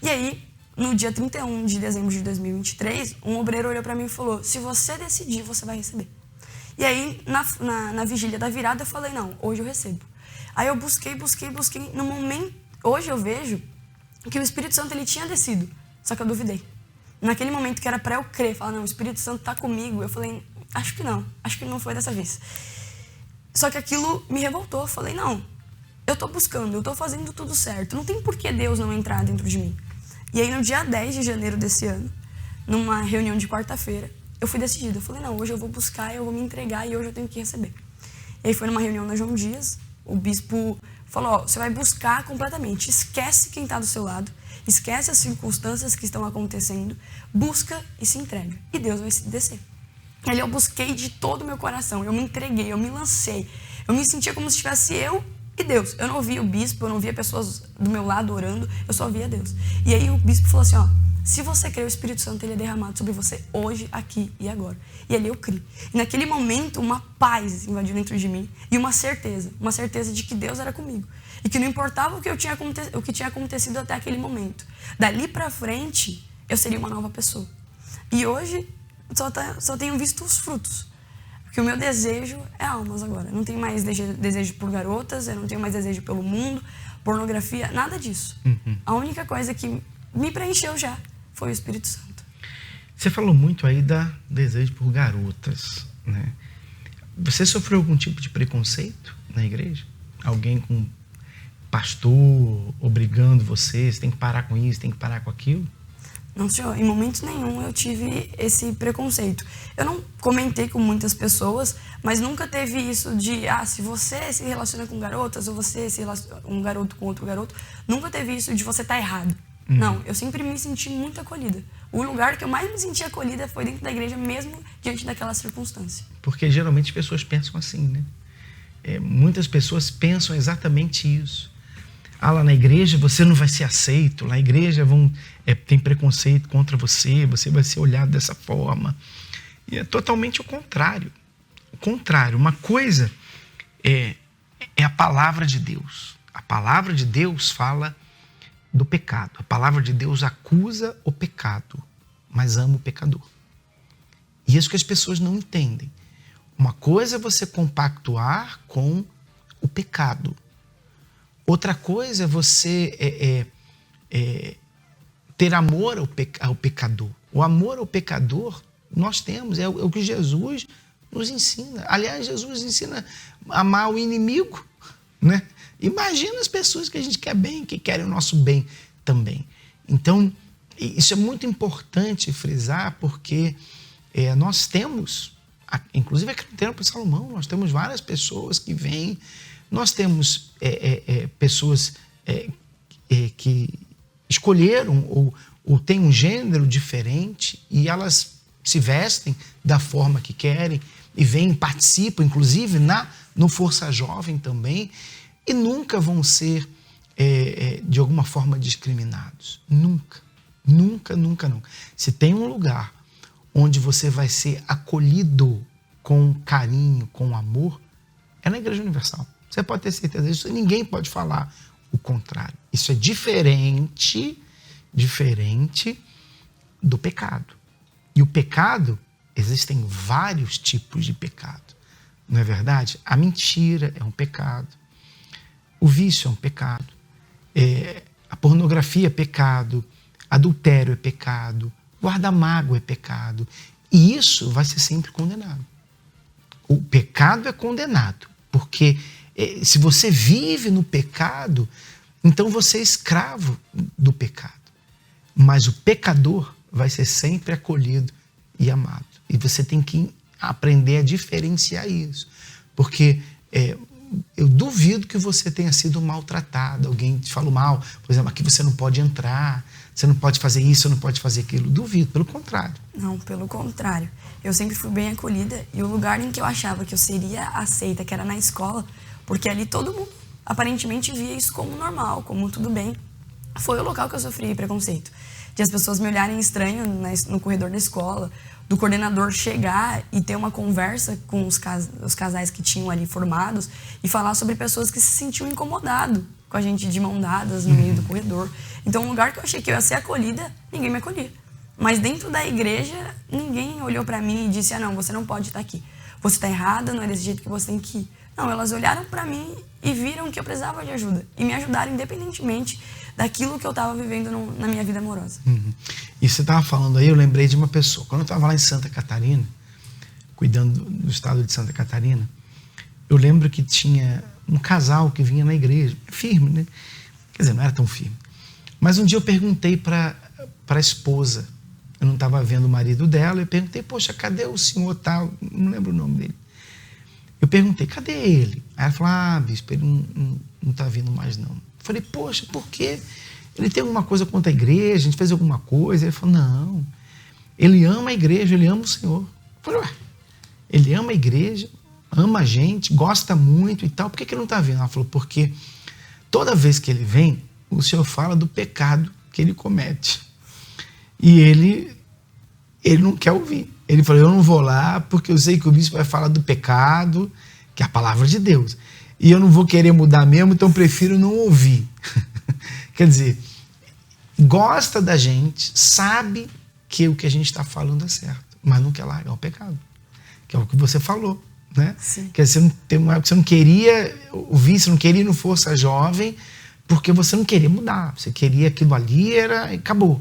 E aí, no dia 31 de dezembro de 2023, um obreiro olhou para mim e falou: se você decidir, você vai receber. E aí, na vigília da virada, eu falei: não, hoje eu recebo. Aí eu busquei. No momento, hoje eu vejo que o Espírito Santo ele tinha descido, só que eu duvidei. Naquele momento que era para eu crer, falar: não, o Espírito Santo está comigo, eu falei: acho que não foi dessa vez. Só que aquilo me revoltou, eu falei: não, eu tô buscando, eu tô fazendo tudo certo, não tem por que Deus não entrar dentro de mim. E aí no dia 10 de janeiro desse ano, numa reunião de quarta-feira, eu fui decidida, eu falei: não, hoje eu vou buscar, eu vou me entregar e hoje eu tenho que receber. E aí foi numa reunião na João Dias, o bispo falou: ó, você vai buscar completamente, esquece quem está do seu lado, esquece as circunstâncias que estão acontecendo, busca e se entrega. E Deus vai descer. E ali eu busquei de todo o meu coração, eu me entreguei, eu me lancei. Eu me sentia como se tivesse eu e Deus. Eu não via o bispo, eu não via pessoas do meu lado orando, eu só via Deus. E aí o bispo falou assim: ó, se você crê, o Espírito Santo ele é derramado sobre você hoje, aqui e agora. E ali eu criei. E naquele momento uma paz invadiu dentro de mim e uma certeza de que Deus era comigo. E que não importava o que tinha acontecido até aquele momento. Dali pra frente, eu seria uma nova pessoa. E hoje, só tenho visto os frutos. Porque o meu desejo é almas agora. Eu não tenho mais desejo por garotas, eu não tenho mais desejo pelo mundo, pornografia, nada disso. A única coisa que me preencheu já foi o Espírito Santo. Você falou muito aí da desejo por garotas, né? Você sofreu algum tipo de preconceito na igreja? Alguém com pastor obrigando você tem que parar com isso, tem que parar com aquilo? Não, senhor, em momento nenhum eu tive esse preconceito. Eu não comentei com muitas pessoas, mas nunca teve isso de, se você se relaciona com garotas ou você se relaciona um garoto com outro garoto, nunca teve isso de você estar errado. Não, eu sempre me senti muito acolhida. O lugar que eu mais me senti acolhida foi dentro da igreja, mesmo diante daquela circunstância. Porque geralmente as pessoas pensam assim, né? Muitas pessoas pensam exatamente isso. Lá na igreja você não vai ser aceito, lá na igreja tem preconceito contra você, você vai ser olhado dessa forma. E é totalmente o contrário. O contrário, uma coisa é a palavra de Deus. A palavra de Deus fala do pecado. A palavra de Deus acusa o pecado, mas ama o pecador. E isso que as pessoas não entendem. Uma coisa é você compactuar com o pecado. Outra coisa é você ter amor ao pecador. O amor ao pecador nós temos, é o que Jesus nos ensina. Aliás, Jesus ensina a amar o inimigo, né? Imagina as pessoas que a gente quer bem, que querem o nosso bem também. Então, isso é muito importante frisar, porque nós temos, inclusive aqui no Templo de Salomão, nós temos várias pessoas que vêm, nós temos pessoas que escolheram ou têm um gênero diferente e elas se vestem da forma que querem e vêm, participam, inclusive no Força Jovem também, e nunca vão ser, de alguma forma, discriminados. Nunca. Nunca, nunca, nunca. Se tem um lugar onde você vai ser acolhido com carinho, com amor, é na Igreja Universal. Você pode ter certeza disso, ninguém pode falar o contrário. Isso é diferente do pecado. E o pecado, existem vários tipos de pecado. Não é verdade? A mentira é um pecado. O vício é um pecado. A pornografia é pecado. Adultério é pecado. Guardar mágoa é pecado. E isso vai ser sempre condenado. O pecado é condenado. Porque se você vive no pecado, então você é escravo do pecado. Mas o pecador vai ser sempre acolhido e amado. E você tem que aprender a diferenciar isso. Porque eu duvido que você tenha sido maltratado, alguém te falou mal, por exemplo, aqui você não pode entrar, você não pode fazer isso, você não pode fazer aquilo. Duvido, pelo contrário. Não, pelo contrário. Eu sempre fui bem acolhida e o lugar em que eu achava que eu seria aceita, que era na escola, porque ali todo mundo aparentemente via isso como normal, como tudo bem. foi o local que eu sofri preconceito. De as pessoas me olharem estranho no corredor da escola, do coordenador chegar e ter uma conversa com os casais que tinham ali formados e falar sobre pessoas que se sentiam incomodados com a gente de mão dadas no meio do corredor. Então, um lugar que eu achei que eu ia ser acolhida, ninguém me acolhia. Mas dentro da igreja, ninguém olhou pra mim e disse, não, você não pode estar aqui. Você tá errada, não é desse jeito que você tem que ir. Não, elas olharam pra mim e viram que eu precisava de ajuda. E me ajudaram independentemente daquilo que eu estava vivendo na minha vida amorosa. E você estava falando aí, eu lembrei de uma pessoa. Quando eu estava lá em Santa Catarina, cuidando do estado de Santa Catarina, eu lembro que tinha um casal que vinha na igreja, firme, né? Quer dizer, não era tão firme. Mas um dia eu perguntei para a esposa, eu não estava vendo o marido dela, eu perguntei, poxa, cadê o senhor tal? Não lembro o nome dele. Eu perguntei, cadê ele? Aí ela falou, bispo, ele não está vindo mais não. Eu falei, poxa, por quê? Ele tem alguma coisa contra a igreja? A gente fez alguma coisa? Ele falou, não. Ele ama a igreja, ele ama o Senhor. Eu falei, ué, ele ama a igreja, ama a gente, gosta muito e tal. Por que ele não está vindo? Ela falou, porque toda vez que ele vem, o Senhor fala do pecado que ele comete. E ele não quer ouvir. Ele falou, eu não vou lá porque eu sei que o bispo vai falar do pecado, que é a palavra de Deus. E eu não vou querer mudar mesmo, então prefiro não ouvir. Quer dizer, gosta da gente, sabe que o que a gente está falando é certo, mas não quer largar o pecado. Que é o que você falou, né? Sim. Quer dizer, tem uma época que você não queria ouvir, você não queria ir no Força Jovem, porque você não queria mudar. Você queria aquilo ali e acabou.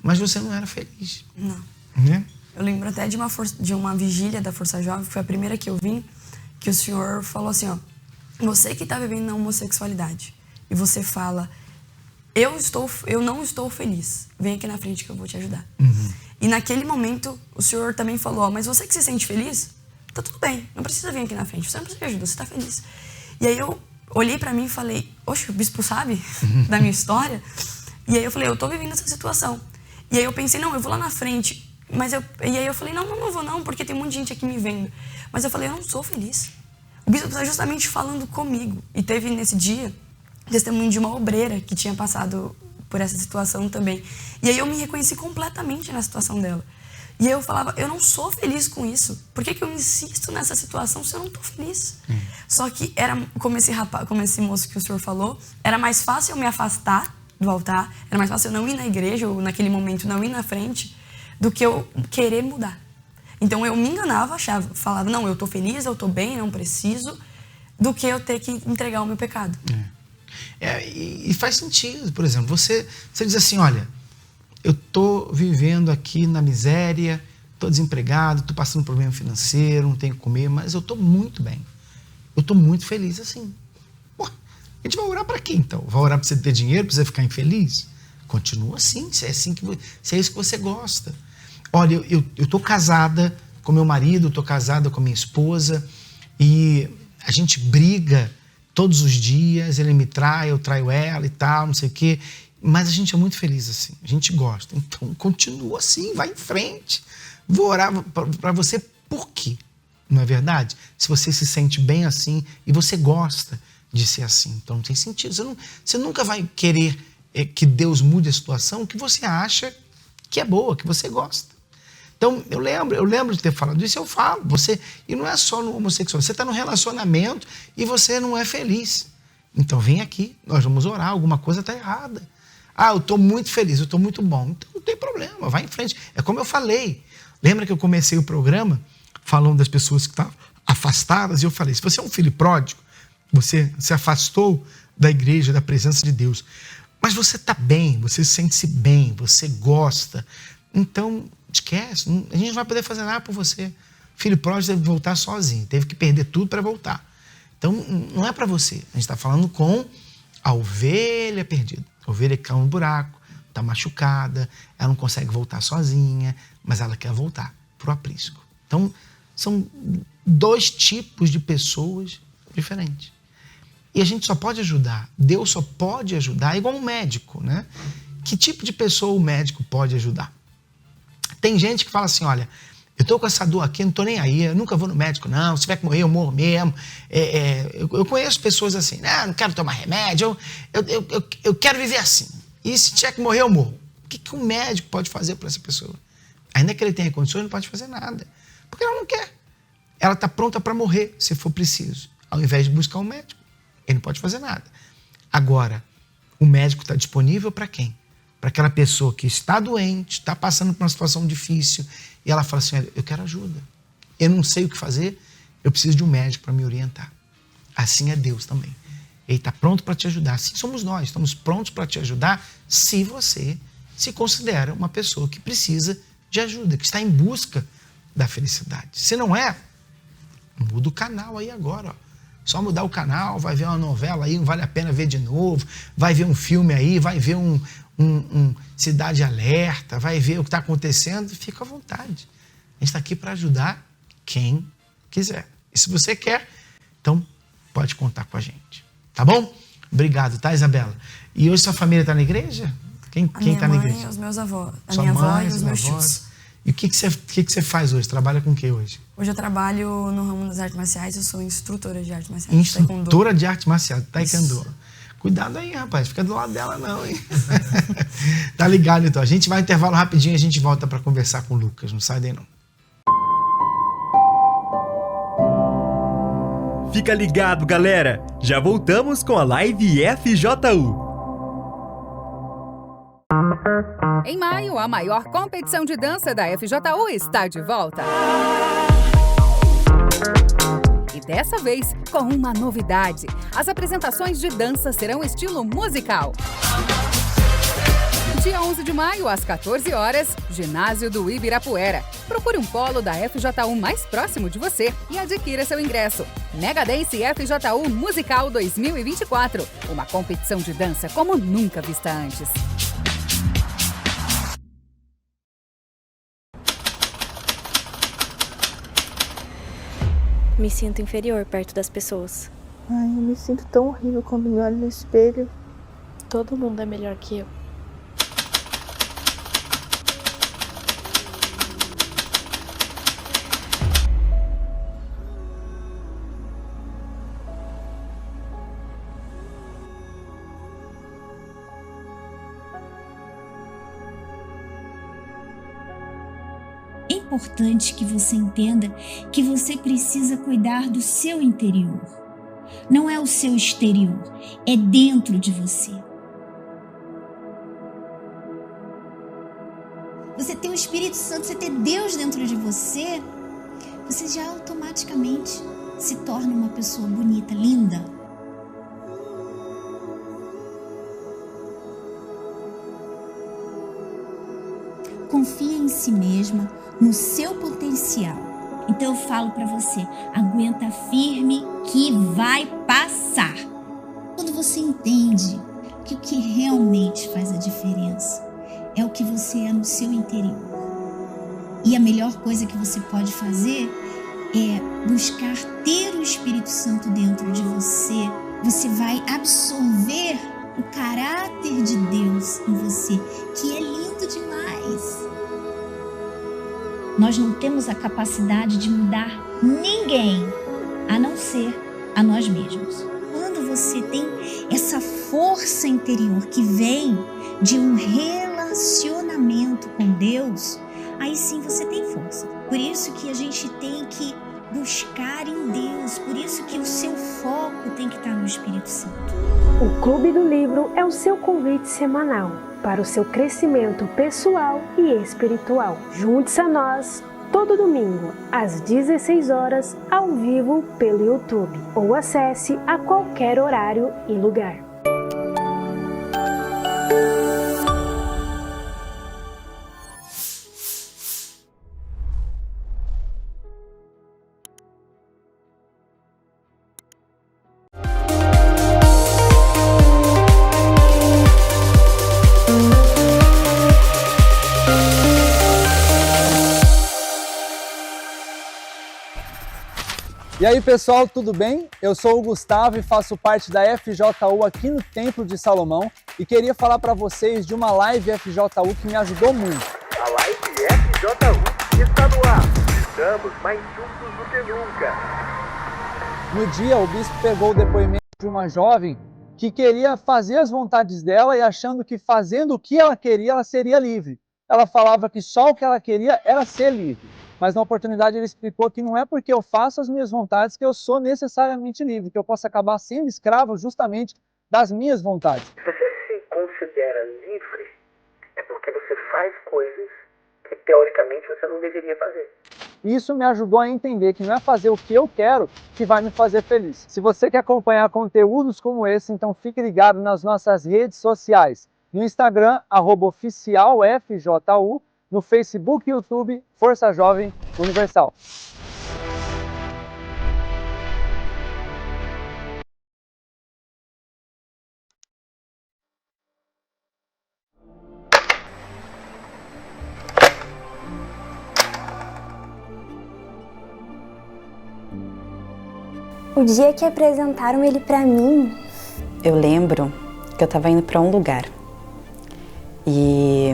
Mas você não era feliz. Não. Né? Eu lembro até de uma vigília da Força Jovem, que foi a primeira que eu vim, que o senhor falou assim, ó, você que está vivendo na homossexualidade e você fala, eu não estou feliz, vem aqui na frente que eu vou te ajudar. E naquele momento o senhor também falou, ó, mas você que se sente feliz, tá tudo bem, não precisa vir aqui na frente, você não precisa de ajuda, você está feliz. E aí eu olhei para mim e falei, oxe, o bispo sabe da minha história? E aí eu falei, eu tô vivendo essa situação. E aí eu pensei, não, eu vou lá na frente. E aí eu falei, não vou não, porque tem um monte de gente aqui me vendo. Mas eu falei, eu não sou feliz. O bispo está justamente falando comigo. E teve nesse dia testemunho de uma obreira que tinha passado por essa situação também. E aí eu me reconheci completamente na situação dela. E aí eu falava, eu não sou feliz com isso. Por que eu insisto nessa situação se eu não estou feliz? Só que era, como esse moço que o senhor falou, era mais fácil eu me afastar do altar, era mais fácil eu não ir na igreja, ou naquele momento não ir na frente, do que eu querer mudar. Então eu me enganava, falava, não, eu tô feliz, eu tô bem, não preciso, do que eu ter que entregar o meu pecado. E faz sentido, por exemplo, você diz assim, olha, eu tô vivendo aqui na miséria, tô desempregado, tô passando por problema financeiro, não tenho que comer, mas eu tô muito bem. Eu tô muito feliz assim. Pô, a gente vai orar para quê então? Vai orar para você ter dinheiro, para você ficar infeliz? Continua assim, se é isso que você gosta. Olha, eu tô casada com meu marido, tô casada com minha esposa e a gente briga todos os dias, ele me trai, eu traio ela e tal, não sei o quê, mas a gente é muito feliz assim, a gente gosta. Então, continua assim, vai em frente. Vou orar para você por quê? Não é verdade? Se você se sente bem assim e você gosta de ser assim, então não tem sentido. Você nunca vai querer que Deus mude a situação que você acha que é boa, que você gosta. Então, eu lembro de ter falado isso, eu falo. E não é só no homossexual, você está no relacionamento e você não é feliz. Então, vem aqui, nós vamos orar, alguma coisa está errada. Eu estou muito feliz, eu estou muito bom. Então, não tem problema, vai em frente. É como eu falei. Lembra que eu comecei o programa falando das pessoas que estavam afastadas? E eu falei, se você é um filho pródigo, você se afastou da igreja, da presença de Deus, mas você está bem, você sente-se bem, você gosta, então esquece, a gente não vai poder fazer nada por você. Filho pródigo teve que voltar sozinho, teve que perder tudo para voltar. Então não é para você, a gente está falando com a ovelha perdida. A ovelha que caiu no buraco, está machucada, ela não consegue voltar sozinha, mas ela quer voltar para o aprisco. Então são dois tipos de pessoas diferentes. E a gente só pode ajudar, Deus só pode ajudar, igual um médico, né? Que tipo de pessoa o médico pode ajudar? Tem gente que fala assim, olha, eu tô com essa dor aqui, não tô nem aí, eu nunca vou no médico, não, se tiver que morrer, eu morro mesmo. Eu conheço pessoas assim, não quero tomar remédio, eu quero viver assim. E se tiver que morrer, eu morro. O que um médico pode fazer para essa pessoa? Ainda que ele tenha condições, não pode fazer nada. Porque ela não quer. Ela está pronta para morrer, se for preciso. Ao invés de buscar um médico. Ele não pode fazer nada. Agora, o médico está disponível para quem? Para aquela pessoa que está doente, está passando por uma situação difícil, e ela fala assim, olha, eu quero ajuda. Eu não sei o que fazer, eu preciso de um médico para me orientar. Assim é Deus também. Ele está pronto para te ajudar. Assim somos nós, estamos prontos para te ajudar se você se considera uma pessoa que precisa de ajuda, que está em busca da felicidade. Se não é, muda o canal aí agora, ó. Só mudar o canal, vai ver uma novela aí, não vale a pena ver de novo, vai ver um filme aí, vai ver um Cidade Alerta, vai ver o que está acontecendo, fica à vontade. A gente está aqui para ajudar quem quiser. E se você quer, então pode contar com a gente. Tá bom? Obrigado, tá, Isabela? E hoje sua família está na igreja? Quem está na igreja? Os meus avós. A Sua minha avó mãe, e os meus avós. tios. E o que você faz hoje? Trabalha com o que hoje? Hoje eu trabalho no ramo das artes marciais, eu sou instrutora de artes marciais. Instrutora de arte marcial, taekwondo. Cuidado aí, rapaz, fica do lado dela não, hein? Tá ligado, então. A gente vai intervalo rapidinho e a gente volta para conversar com o Lucas. Não sai daí, não. Fica ligado, galera. Já voltamos com a live FJU. Em maio, a maior competição de dança da FJU está de volta. E dessa vez, com uma novidade. As apresentações de dança serão estilo musical. Dia 11 de maio, às 14 horas, ginásio do Ibirapuera. Procure um polo da FJU mais próximo de você e adquira seu ingresso. Mega Dance FJU Musical 2024. Uma competição de dança como nunca vista antes. Me sinto inferior perto das pessoas. Ai, eu me sinto tão horrível quando me olho no espelho. Todo mundo é melhor que eu. É importante que você entenda que você precisa cuidar do seu interior. Não é o seu exterior, é dentro de você. Você tem o Espírito Santo, você tem Deus dentro de você, você já automaticamente se torna uma pessoa bonita, linda. Confia em si mesma, no seu potencial. Então eu falo para você, aguenta firme que vai passar. Quando você entende que o que realmente faz a diferença é o que você é no seu interior. E a melhor coisa que você pode fazer é buscar ter o Espírito Santo dentro de você. Você vai absorver o caráter de Deus em você, que é lindo demais. Nós não temos a capacidade de mudar ninguém, a não ser a nós mesmos. Quando você tem essa força interior que vem de um relacionamento com Deus, aí sim você tem força. Por isso que a gente tem que buscar em Deus, por isso que o seu foco tem que estar no Espírito Santo. O Clube do Livro é o seu convite semanal para o seu crescimento pessoal e espiritual. Junte-se a nós todo domingo, às 16 horas, ao vivo pelo YouTube, ou acesse a qualquer horário e lugar. E aí pessoal, tudo bem? Eu sou o Gustavo e faço parte da FJU aqui no Templo de Salomão e queria falar para vocês de uma live FJU que me ajudou muito. A live FJU está no ar. Estamos mais juntos do que nunca. No dia, o bispo pegou o depoimento de uma jovem que queria fazer as vontades dela e achando que fazendo o que ela queria, ela seria livre. Ela falava que só o que ela queria era ser livre. Mas na oportunidade ele explicou que não é porque eu faço as minhas vontades que eu sou necessariamente livre, que eu posso acabar sendo escravo justamente das minhas vontades. Se você se considera livre, é porque você faz coisas que teoricamente você não deveria fazer. Isso me ajudou a entender que não é fazer o que eu quero que vai me fazer feliz. Se você quer acompanhar conteúdos como esse, então fique ligado nas nossas redes sociais. No Instagram, @oficialfju, no Facebook e YouTube, Força Jovem Universal. O dia que apresentaram ele pra mim, eu lembro que eu estava indo para um lugar e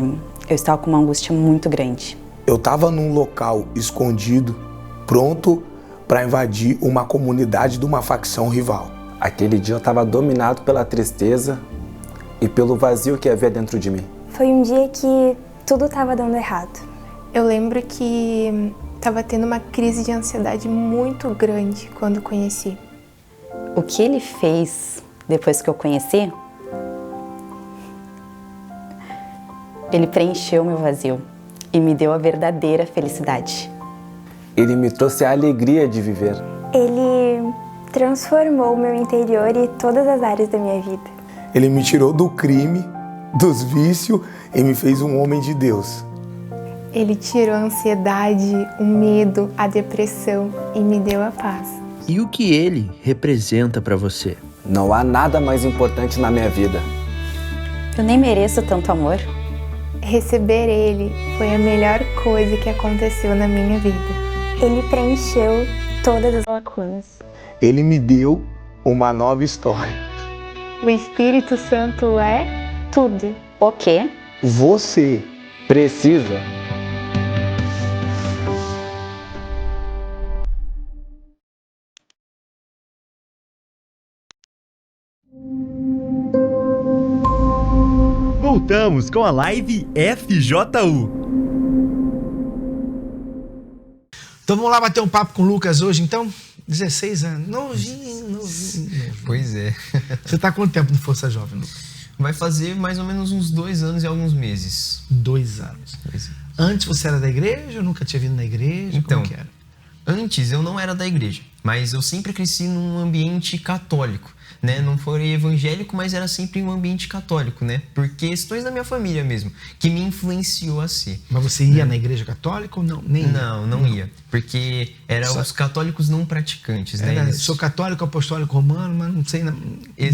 eu estava com uma angústia muito grande. Eu estava num local escondido, pronto para invadir uma comunidade de uma facção rival. Aquele dia eu estava dominado pela tristeza e pelo vazio que havia dentro de mim. Foi um dia que tudo estava dando errado. Eu lembro que estava tendo uma crise de ansiedade muito grande quando conheci. O que ele fez depois que eu conheci? Ele preencheu meu vazio e me deu a verdadeira felicidade. Ele me trouxe a alegria de viver. Ele transformou o meu interior e todas as áreas da minha vida. Ele me tirou do crime, dos vícios e me fez um homem de Deus. Ele tirou a ansiedade, o medo, a depressão e me deu a paz. E o que ele representa para você? Não há nada mais importante na minha vida. Eu nem mereço tanto amor. Receber ele foi a melhor coisa que aconteceu na minha vida. Ele preencheu todas as lacunas. Ele me deu uma nova história. O Espírito Santo é tudo. O quê? Você precisa. Voltamos com a live FJU. Então vamos lá bater um papo com o Lucas hoje, então? 16 anos, novinho. Pois é. Você tá há quanto tempo no Força Jovem, Lucas? Vai fazer mais ou menos uns 2 anos e alguns meses. 2 anos. Antes você era da igreja ou nunca tinha vindo na igreja? Então, como que era? Antes eu não era da igreja, mas eu sempre cresci num ambiente católico, né? Não foi evangélico, mas era sempre um ambiente católico, né? Por questões da minha família mesmo, que me influenciou a ser. Mas você ia na igreja católica ou não? Não ia, porque eram os católicos não praticantes, né? Eles... Sou católico, apostólico romano, mas não sei, não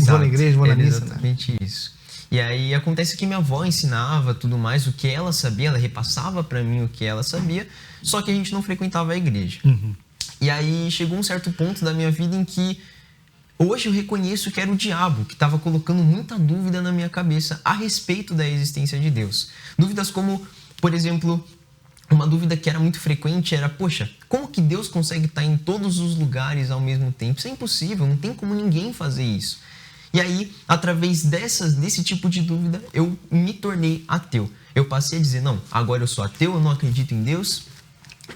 vou na igreja, vou na missa. Exatamente isso. E aí acontece que minha avó ensinava tudo mais, o que ela sabia, ela repassava para mim o que ela sabia, só que a gente não frequentava a igreja. Uhum. E aí chegou um certo ponto da minha vida em que hoje eu reconheço que era o diabo que estava colocando muita dúvida na minha cabeça a respeito da existência de Deus. Dúvidas como, por exemplo, uma dúvida que era muito frequente era, poxa, como que Deus consegue estar em todos os lugares ao mesmo tempo? Isso é impossível, não tem como ninguém fazer isso. E aí, através desse tipo de dúvida, eu me tornei ateu. Eu passei a dizer, não, agora eu sou ateu, eu não acredito em Deus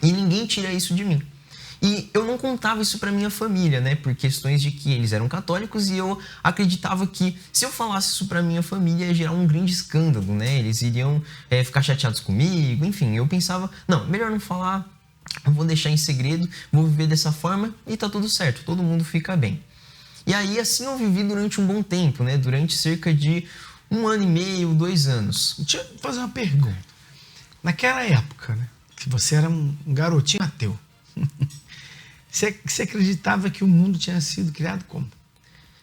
e ninguém tira isso de mim. E eu não contava isso para minha família, né, por questões de que eles eram católicos e eu acreditava que se eu falasse isso para minha família ia gerar um grande escândalo, né, eles iriam ficar chateados comigo, enfim, eu pensava, não, melhor não falar, eu vou deixar em segredo, vou viver dessa forma e tá tudo certo, todo mundo fica bem. E aí, assim eu vivi durante um bom tempo, né? Durante cerca de 1 ano e meio, 2 anos. Deixa eu fazer uma pergunta. Naquela época, né? Que você era um garotinho ateu. Você acreditava que o mundo tinha sido criado como?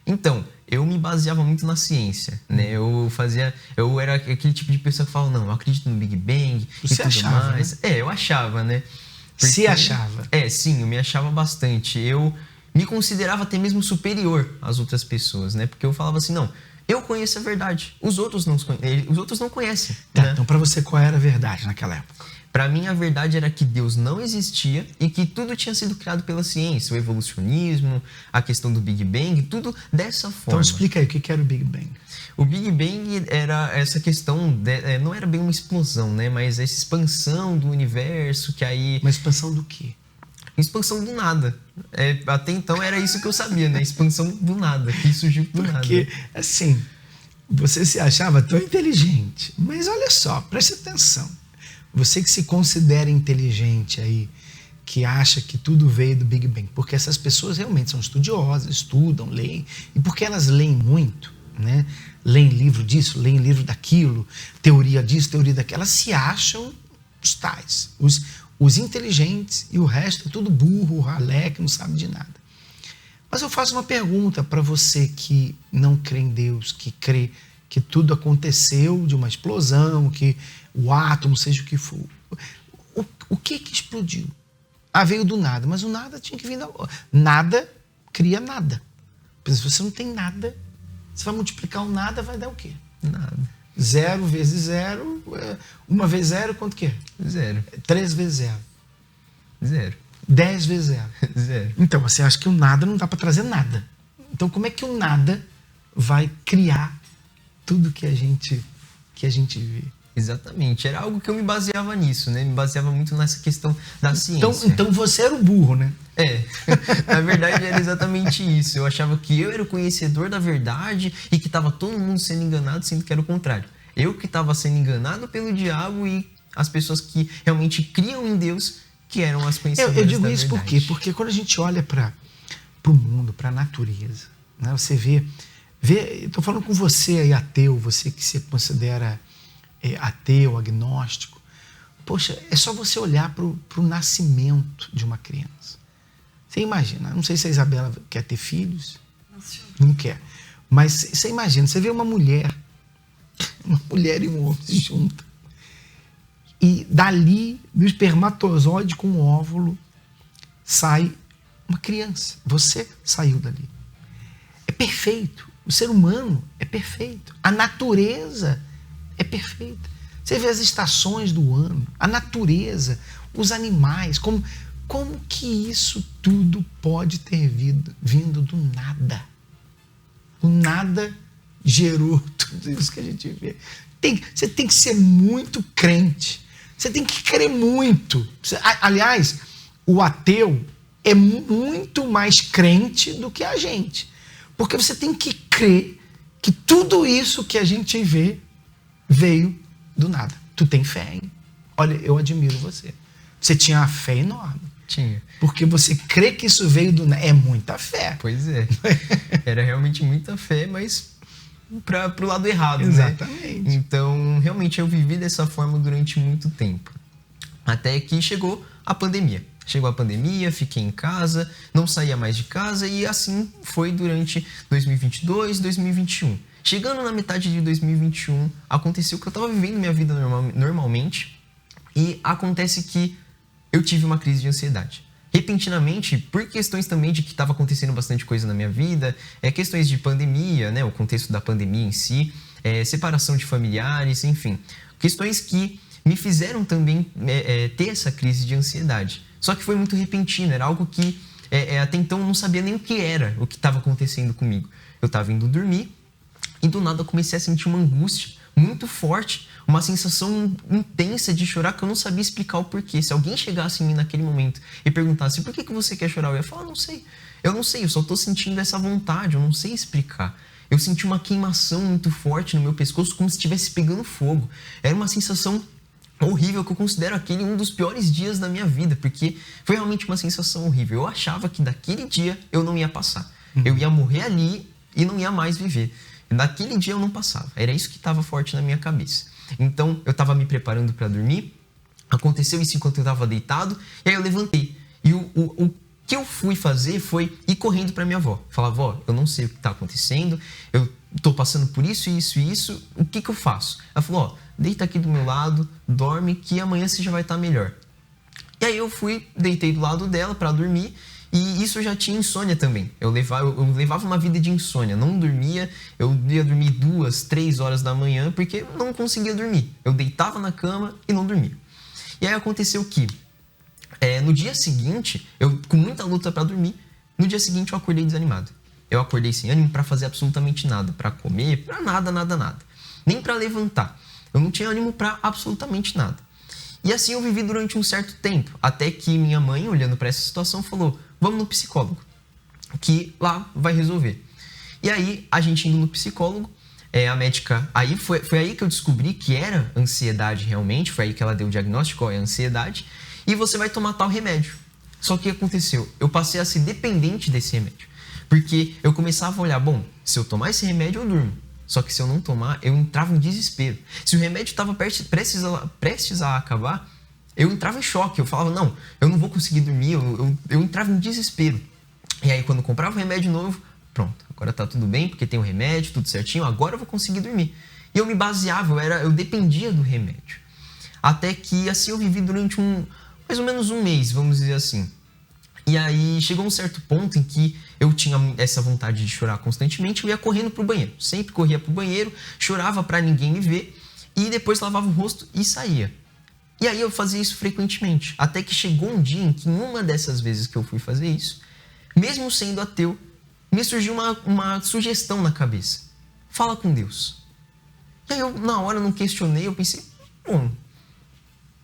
Então, eu me baseava muito na ciência, né? Eu era aquele tipo de pessoa que falava, não, eu acredito no Big Bang Você e tudo achava, mais. Né? Eu achava, né? Se achava? Sim, eu me achava bastante. Eu me considerava até mesmo superior às outras pessoas, né? Porque eu falava assim, não, eu conheço a verdade, os outros não conhecem. Tá, né? então pra você qual era a verdade naquela época? Para mim, a verdade era que Deus não existia e que tudo tinha sido criado pela ciência, o evolucionismo, a questão do Big Bang, tudo dessa forma. Então explica aí, o que era o Big Bang? O Big Bang era essa questão, não era bem uma explosão, né? Mas essa expansão do universo, que aí... Uma expansão do quê? Expansão do nada. Até então era isso que eu sabia, né? Expansão do nada, que surgiu do nada. Porque, assim, você se achava tão inteligente, mas olha só, preste atenção. Você que se considera inteligente aí, que acha que tudo veio do Big Bang, porque essas pessoas realmente são estudiosas, estudam, leem, e porque elas leem muito, né? Leem livro disso, leem livro daquilo, teoria disso, teoria daquilo, elas se acham os tais, os inteligentes, e o resto é tudo burro, ralé, que não sabe de nada. Mas eu faço uma pergunta para você que não crê em Deus, que crê que tudo aconteceu de uma explosão, que o átomo, seja o que for. O que explodiu? Veio do nada, mas o nada tinha que vir da... Nada cria nada. Se você não tem nada, você vai multiplicar o nada, vai dar o quê? Nada. 0 vezes 0, 1 vezes 0, quanto que é? 0. 3 vezes 0. 0. 10 vezes 0. 0. Então, você acha que o nada não dá para trazer nada. Então, como é que o nada vai criar tudo que a gente vê? Exatamente. Era algo que eu me baseava nisso, né? Me baseava muito nessa questão da ciência. Então você era o burro, né? Na verdade era exatamente isso. Eu achava que eu era o conhecedor da verdade e que estava todo mundo sendo enganado, sendo que era o contrário. Eu que estava sendo enganado pelo diabo e as pessoas que realmente criam em Deus que eram as conhecedoras da verdade. Eu digo isso por quê? Porque quando a gente olha para o mundo, para a natureza, né? Você vê... Estou falando com você aí, ateu, você que se considera ateu, agnóstico. Poxa, é só você olhar para o nascimento de uma criança. Você imagina, não sei se a Isabela quer ter filhos, não quer, mas você imagina, você vê uma mulher e um homem se juntam, e dali, do espermatozoide com o óvulo, sai uma criança. Você saiu dali. É perfeito. O ser humano é perfeito. A natureza é perfeita. Você vê as estações do ano, a natureza, os animais, como que isso tudo pode ter vindo do nada? O nada gerou tudo isso que a gente vê. Você tem que ser muito crente. Você tem que crer muito. Aliás, o ateu é muito mais crente do que a gente. Porque você tem que crer que tudo isso que a gente vê veio do nada. Tu tem fé, hein? Olha, eu admiro você. Você tinha uma fé enorme. Tinha. Porque você crê que isso veio do nada. É muita fé. Pois é. Era realmente muita fé, mas pro lado errado, exatamente, né? Então, realmente, eu vivi dessa forma durante muito tempo. Até que chegou a pandemia. Chegou a pandemia, fiquei em casa, não saía mais de casa e assim foi durante 2022, 2021. Chegando na metade de 2021, aconteceu que eu estava vivendo minha vida normalmente e acontece que eu tive uma crise de ansiedade. Repentinamente, por questões também de que estava acontecendo bastante coisa na minha vida, questões de pandemia, né, o contexto da pandemia em si, separação de familiares, enfim. Questões que me fizeram também ter essa crise de ansiedade. Só que foi muito repentino, era algo que até então eu não sabia nem o que era, o que estava acontecendo comigo. Eu estava indo dormir e do nada eu comecei a sentir uma angústia muito forte, uma sensação intensa de chorar que eu não sabia explicar o porquê. Se alguém chegasse em mim naquele momento e perguntasse por que você quer chorar, eu ia falar, não sei, eu só estou sentindo essa vontade, eu não sei explicar. Eu senti uma queimação muito forte no meu pescoço, como se estivesse pegando fogo. Era uma sensação horrível, que eu considero aquele um dos piores dias da minha vida, porque foi realmente uma sensação horrível. Eu achava que daquele dia eu não ia passar. Eu ia morrer ali e não ia mais viver. Naquele dia eu não passava. Era isso que estava forte na minha cabeça. Então, eu estava me preparando para dormir, aconteceu isso enquanto eu estava deitado, e aí eu levantei. E o que eu fui fazer foi ir correndo para minha avó. Falar, vó, eu não sei o que está acontecendo, eu estou passando por isso, isso e isso, o que eu faço? Ela falou, ó, deita aqui do meu lado, dorme, que amanhã você já vai estar melhor. E aí eu deitei do lado dela para dormir, e isso eu já tinha insônia também. Eu levava uma vida de insônia, não dormia, eu ia dormir 2, 3 horas da manhã, porque eu não conseguia dormir. Eu deitava na cama e não dormia. E aí aconteceu que, no dia seguinte, eu com muita luta para dormir, no dia seguinte eu acordei desanimado. Eu acordei sem ânimo para fazer absolutamente nada, para comer, para nada. Nem para levantar. Eu não tinha ânimo para absolutamente nada. E assim eu vivi durante um certo tempo, até que minha mãe, olhando para essa situação, falou: vamos no psicólogo, que lá vai resolver. E aí, a gente indo no psicólogo, a médica... Aí foi aí que eu descobri que era ansiedade realmente, foi aí que ela deu o diagnóstico, é ansiedade, e você vai tomar tal remédio. Só que o que aconteceu? Eu passei a ser dependente desse remédio. Porque eu começava a olhar, bom, se eu tomar esse remédio eu durmo. Só que se eu não tomar, eu entrava em desespero. Se o remédio estava prestes a acabar, eu entrava em choque. Eu falava, não, eu não vou conseguir dormir, eu entrava em desespero. E aí quando eu comprava o remédio novo, pronto, agora tá tudo bem, porque tem o remédio, tudo certinho, agora eu vou conseguir dormir. E eu me baseava, eu dependia do remédio. Até que assim eu vivi durante mais ou menos um mês, vamos dizer assim. E aí chegou um certo ponto em que eu tinha essa vontade de chorar constantemente, eu ia correndo pro banheiro. Sempre corria pro banheiro, chorava pra ninguém me ver, e depois lavava o rosto e saía. E aí eu fazia isso frequentemente, até que chegou um dia em que, em uma dessas vezes que eu fui fazer isso, mesmo sendo ateu, me surgiu uma sugestão na cabeça. Fala com Deus. E aí eu, na hora, não questionei, eu pensei, bom,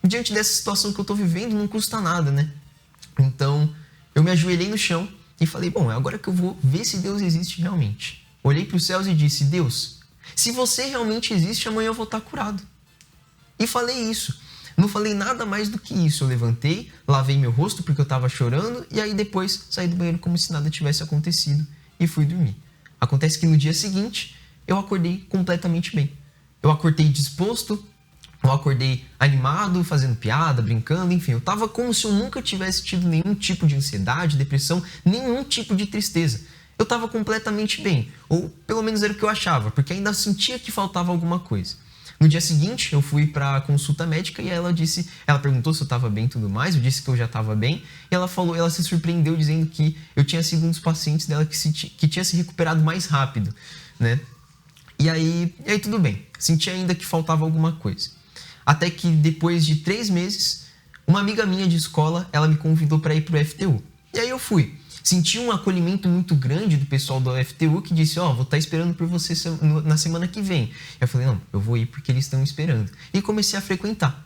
diante dessa situação que eu tô vivendo, não custa nada, né? Então, eu me ajoelhei no chão e falei, bom, é agora que eu vou ver se Deus existe realmente. Olhei para os céus e disse, Deus, se você realmente existe, amanhã eu vou estar curado. E falei isso. Não falei nada mais do que isso. Eu levantei, lavei meu rosto porque eu estava chorando e aí depois saí do banheiro como se nada tivesse acontecido e fui dormir. Acontece que no dia seguinte, eu acordei completamente bem. Eu acordei disposto, eu acordei animado, fazendo piada, brincando, enfim. Eu estava como se eu nunca tivesse tido nenhum tipo de ansiedade, depressão, nenhum tipo de tristeza. Eu estava completamente bem, ou pelo menos era o que eu achava, porque ainda sentia que faltava alguma coisa. No dia seguinte, eu fui para a consulta médica e ela perguntou se eu estava bem e tudo mais, eu disse que eu já estava bem, e ela se surpreendeu dizendo que eu tinha sido um dos pacientes dela que tinha se recuperado mais rápido, né? E aí tudo bem, senti ainda que faltava alguma coisa. Até que depois de 3 meses, uma amiga minha de escola, ela me convidou para ir para o FTU. E aí eu fui. Senti um acolhimento muito grande do pessoal do FTU que disse, vou estar esperando por você na semana que vem. Eu falei, não, eu vou ir porque eles estão esperando. E comecei a frequentar.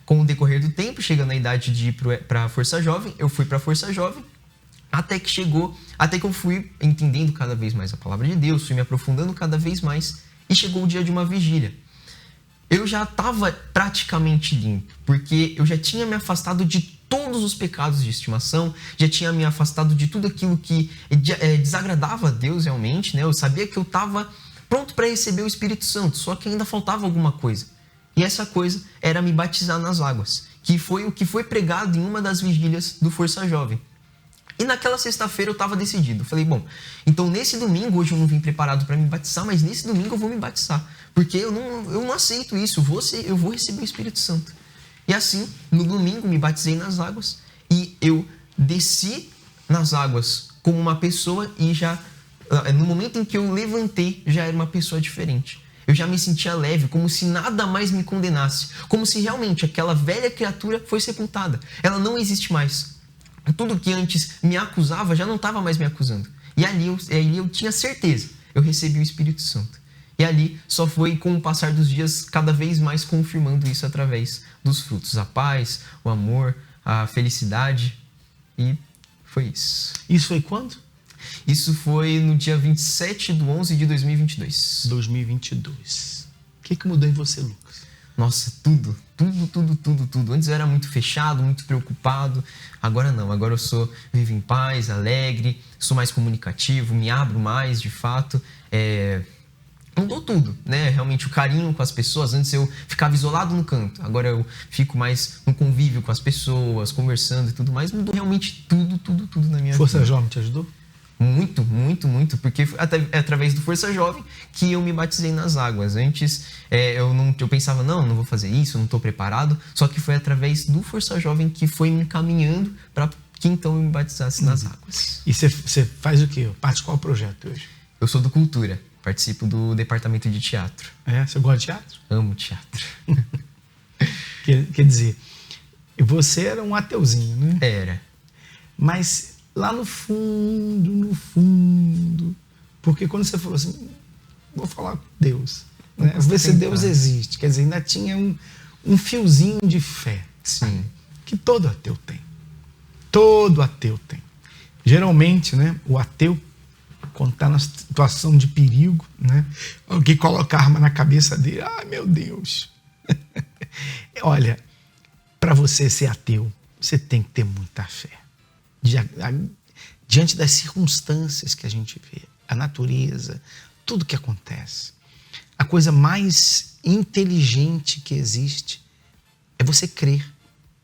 Com o decorrer do tempo, chegando na idade de ir para a Força Jovem, eu fui para a Força Jovem, até que eu fui entendendo cada vez mais a palavra de Deus, fui me aprofundando cada vez mais, e chegou o dia de uma vigília. Eu já estava praticamente limpo, porque eu já tinha me afastado de todos os pecados de estimação, já tinha me afastado de tudo aquilo que desagradava a Deus realmente, né? Eu sabia que eu estava pronto para receber o Espírito Santo, só que ainda faltava alguma coisa. E essa coisa era me batizar nas águas, que foi o que foi pregado em uma das vigílias do Força Jovem. E naquela sexta-feira eu estava decidido. Eu falei, bom, então nesse domingo, hoje eu não vim preparado para me batizar, mas nesse domingo eu vou me batizar. Porque eu não aceito isso, eu vou receber o Espírito Santo. E assim, no domingo me batizei nas águas e eu desci nas águas como uma pessoa e já, no momento em que eu levantei, já era uma pessoa diferente. Eu já me sentia leve, como se nada mais me condenasse. Como se realmente aquela velha criatura foi sepultada. Ela não existe mais. Tudo que antes me acusava já não estava mais me acusando. E ali eu tinha certeza, eu recebi o Espírito Santo. E ali só foi com o passar dos dias cada vez mais confirmando isso através dos frutos. A paz, o amor, a felicidade. E foi isso. Isso foi quando? Isso foi no dia 27/11/2022. 2022. O que mudou em você, Lucas? Nossa, tudo. Antes eu era muito fechado, muito preocupado. Agora não, agora eu vivo em paz, alegre, sou mais comunicativo, me abro mais, de fato. Mudou tudo, né? Realmente o carinho com as pessoas. Antes eu ficava isolado no canto. Agora eu fico mais no convívio com as pessoas, conversando e tudo mais. Mudou realmente tudo na minha vida. Força Jovem te ajudou? Muito. Porque foi através do Força Jovem que eu me batizei nas águas. Antes eu pensava, não vou fazer isso, não estou preparado. Só que foi através do Força Jovem que foi me encaminhando para que então eu me batizasse nas águas. E você faz o quê? Parte de qual projeto hoje? Eu sou do Cultura. Participo do departamento de teatro. Você gosta de teatro? Amo teatro. Quer dizer, E você era um ateuzinho, né? Era. Mas lá no fundo, porque quando você falou assim, vou falar com Deus, né? Vou ver se Deus existe. Quer dizer, ainda tinha um fiozinho de fé. Sim. Que todo ateu tem. Todo ateu tem. Geralmente, né, o ateu, quando está na situação de perigo, né, alguém coloca a arma na cabeça dele, ai meu Deus. Olha, para você ser ateu, você tem que ter muita fé. Diante das circunstâncias que a gente vê, a natureza, tudo que acontece, a coisa mais inteligente que existe é você crer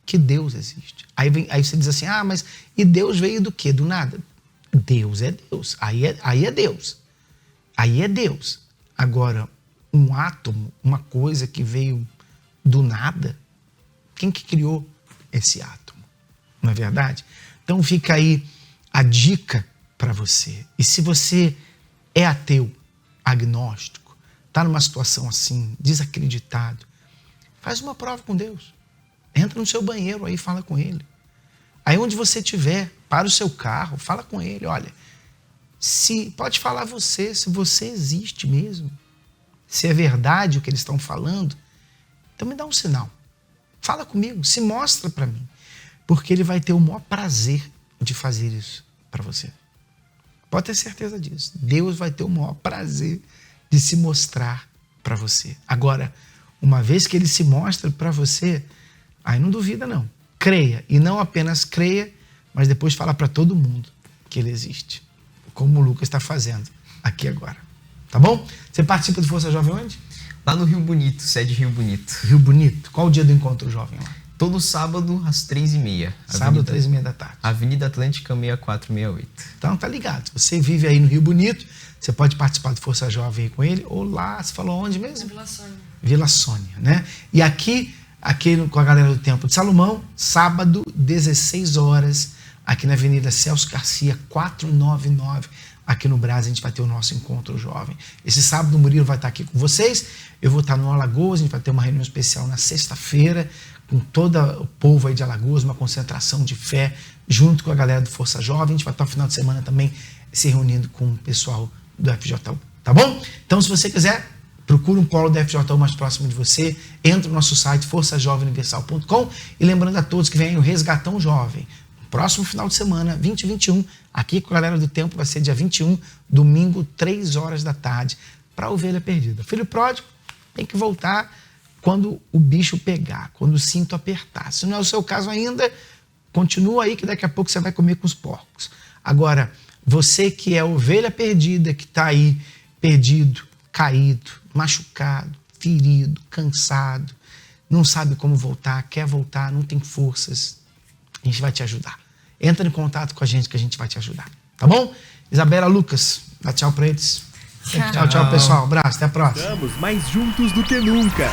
que Deus existe. Aí você diz assim, mas e Deus veio do quê? Do nada. Deus é Deus. Aí é Deus. Aí é Deus. Agora, um átomo, uma coisa que veio do nada, quem que criou esse átomo? Não é verdade? Então fica aí a dica para você. E se você é ateu, agnóstico, está numa situação assim, desacreditado, faz uma prova com Deus. Entra no seu banheiro aí, fala com ele. Aí onde você estiver, para o seu carro, fala com ele. Olha, pode falar você, se você existe mesmo, se é verdade o que eles estão falando, então me dá um sinal. Fala comigo, se mostra para mim. Porque ele vai ter o maior prazer de fazer isso para você. Pode ter certeza disso. Deus vai ter o maior prazer de se mostrar para você. Agora, uma vez que ele se mostra para você, aí não duvida não. Creia. E não apenas creia, mas depois fala para todo mundo que ele existe. Como o Lucas está fazendo aqui agora. Tá bom? Você participa do Força Jovem onde? Lá no Rio Bonito, sede Rio Bonito. Rio Bonito. Qual o dia do encontro jovem lá? Todo sábado às 3h30. Sábado, 3h30 da tarde. Avenida Atlântica 6468. Então tá ligado. Você vive aí no Rio Bonito, você pode participar do Força Jovem aí com ele, ou lá, você falou onde mesmo? Vila Sônia. Vila Sônia, né? E aqui com a galera do Templo de Salomão, sábado, 16 horas, aqui na Avenida Celso Garcia, 499, aqui no Brás, a gente vai ter o nosso encontro jovem. Esse sábado o Murilo vai estar aqui com vocês, eu vou estar no Alagoas, a gente vai ter uma reunião especial na sexta-feira, com todo o povo aí de Alagoas, uma concentração de fé, junto com a galera do Força Jovem. A gente vai estar no final de semana também se reunindo com o pessoal do FJU, tá bom? Então, se você quiser, procura um polo do FJU mais próximo de você, entra no nosso site forçajovemuniversal.com e lembrando a todos que vem o Resgatão Jovem. Próximo final de semana, 20 e 21, aqui com a galera do Tempo, vai ser dia 21, domingo, 3 horas da tarde, para a ovelha perdida. Filho pródigo tem que voltar quando o bicho pegar, quando o cinto apertar. Se não é o seu caso ainda, continua aí que daqui a pouco você vai comer com os porcos. Agora, você que é ovelha perdida, que está aí perdido, caído, machucado, ferido, cansado, não sabe como voltar, quer voltar, não tem forças, a gente vai te ajudar. Entra em contato com a gente que a gente vai te ajudar, tá bom? Isabela, Lucas, dá tchau pra eles. Tchau, tchau, pessoal. Um abraço, até a próxima. Estamos mais juntos do que nunca.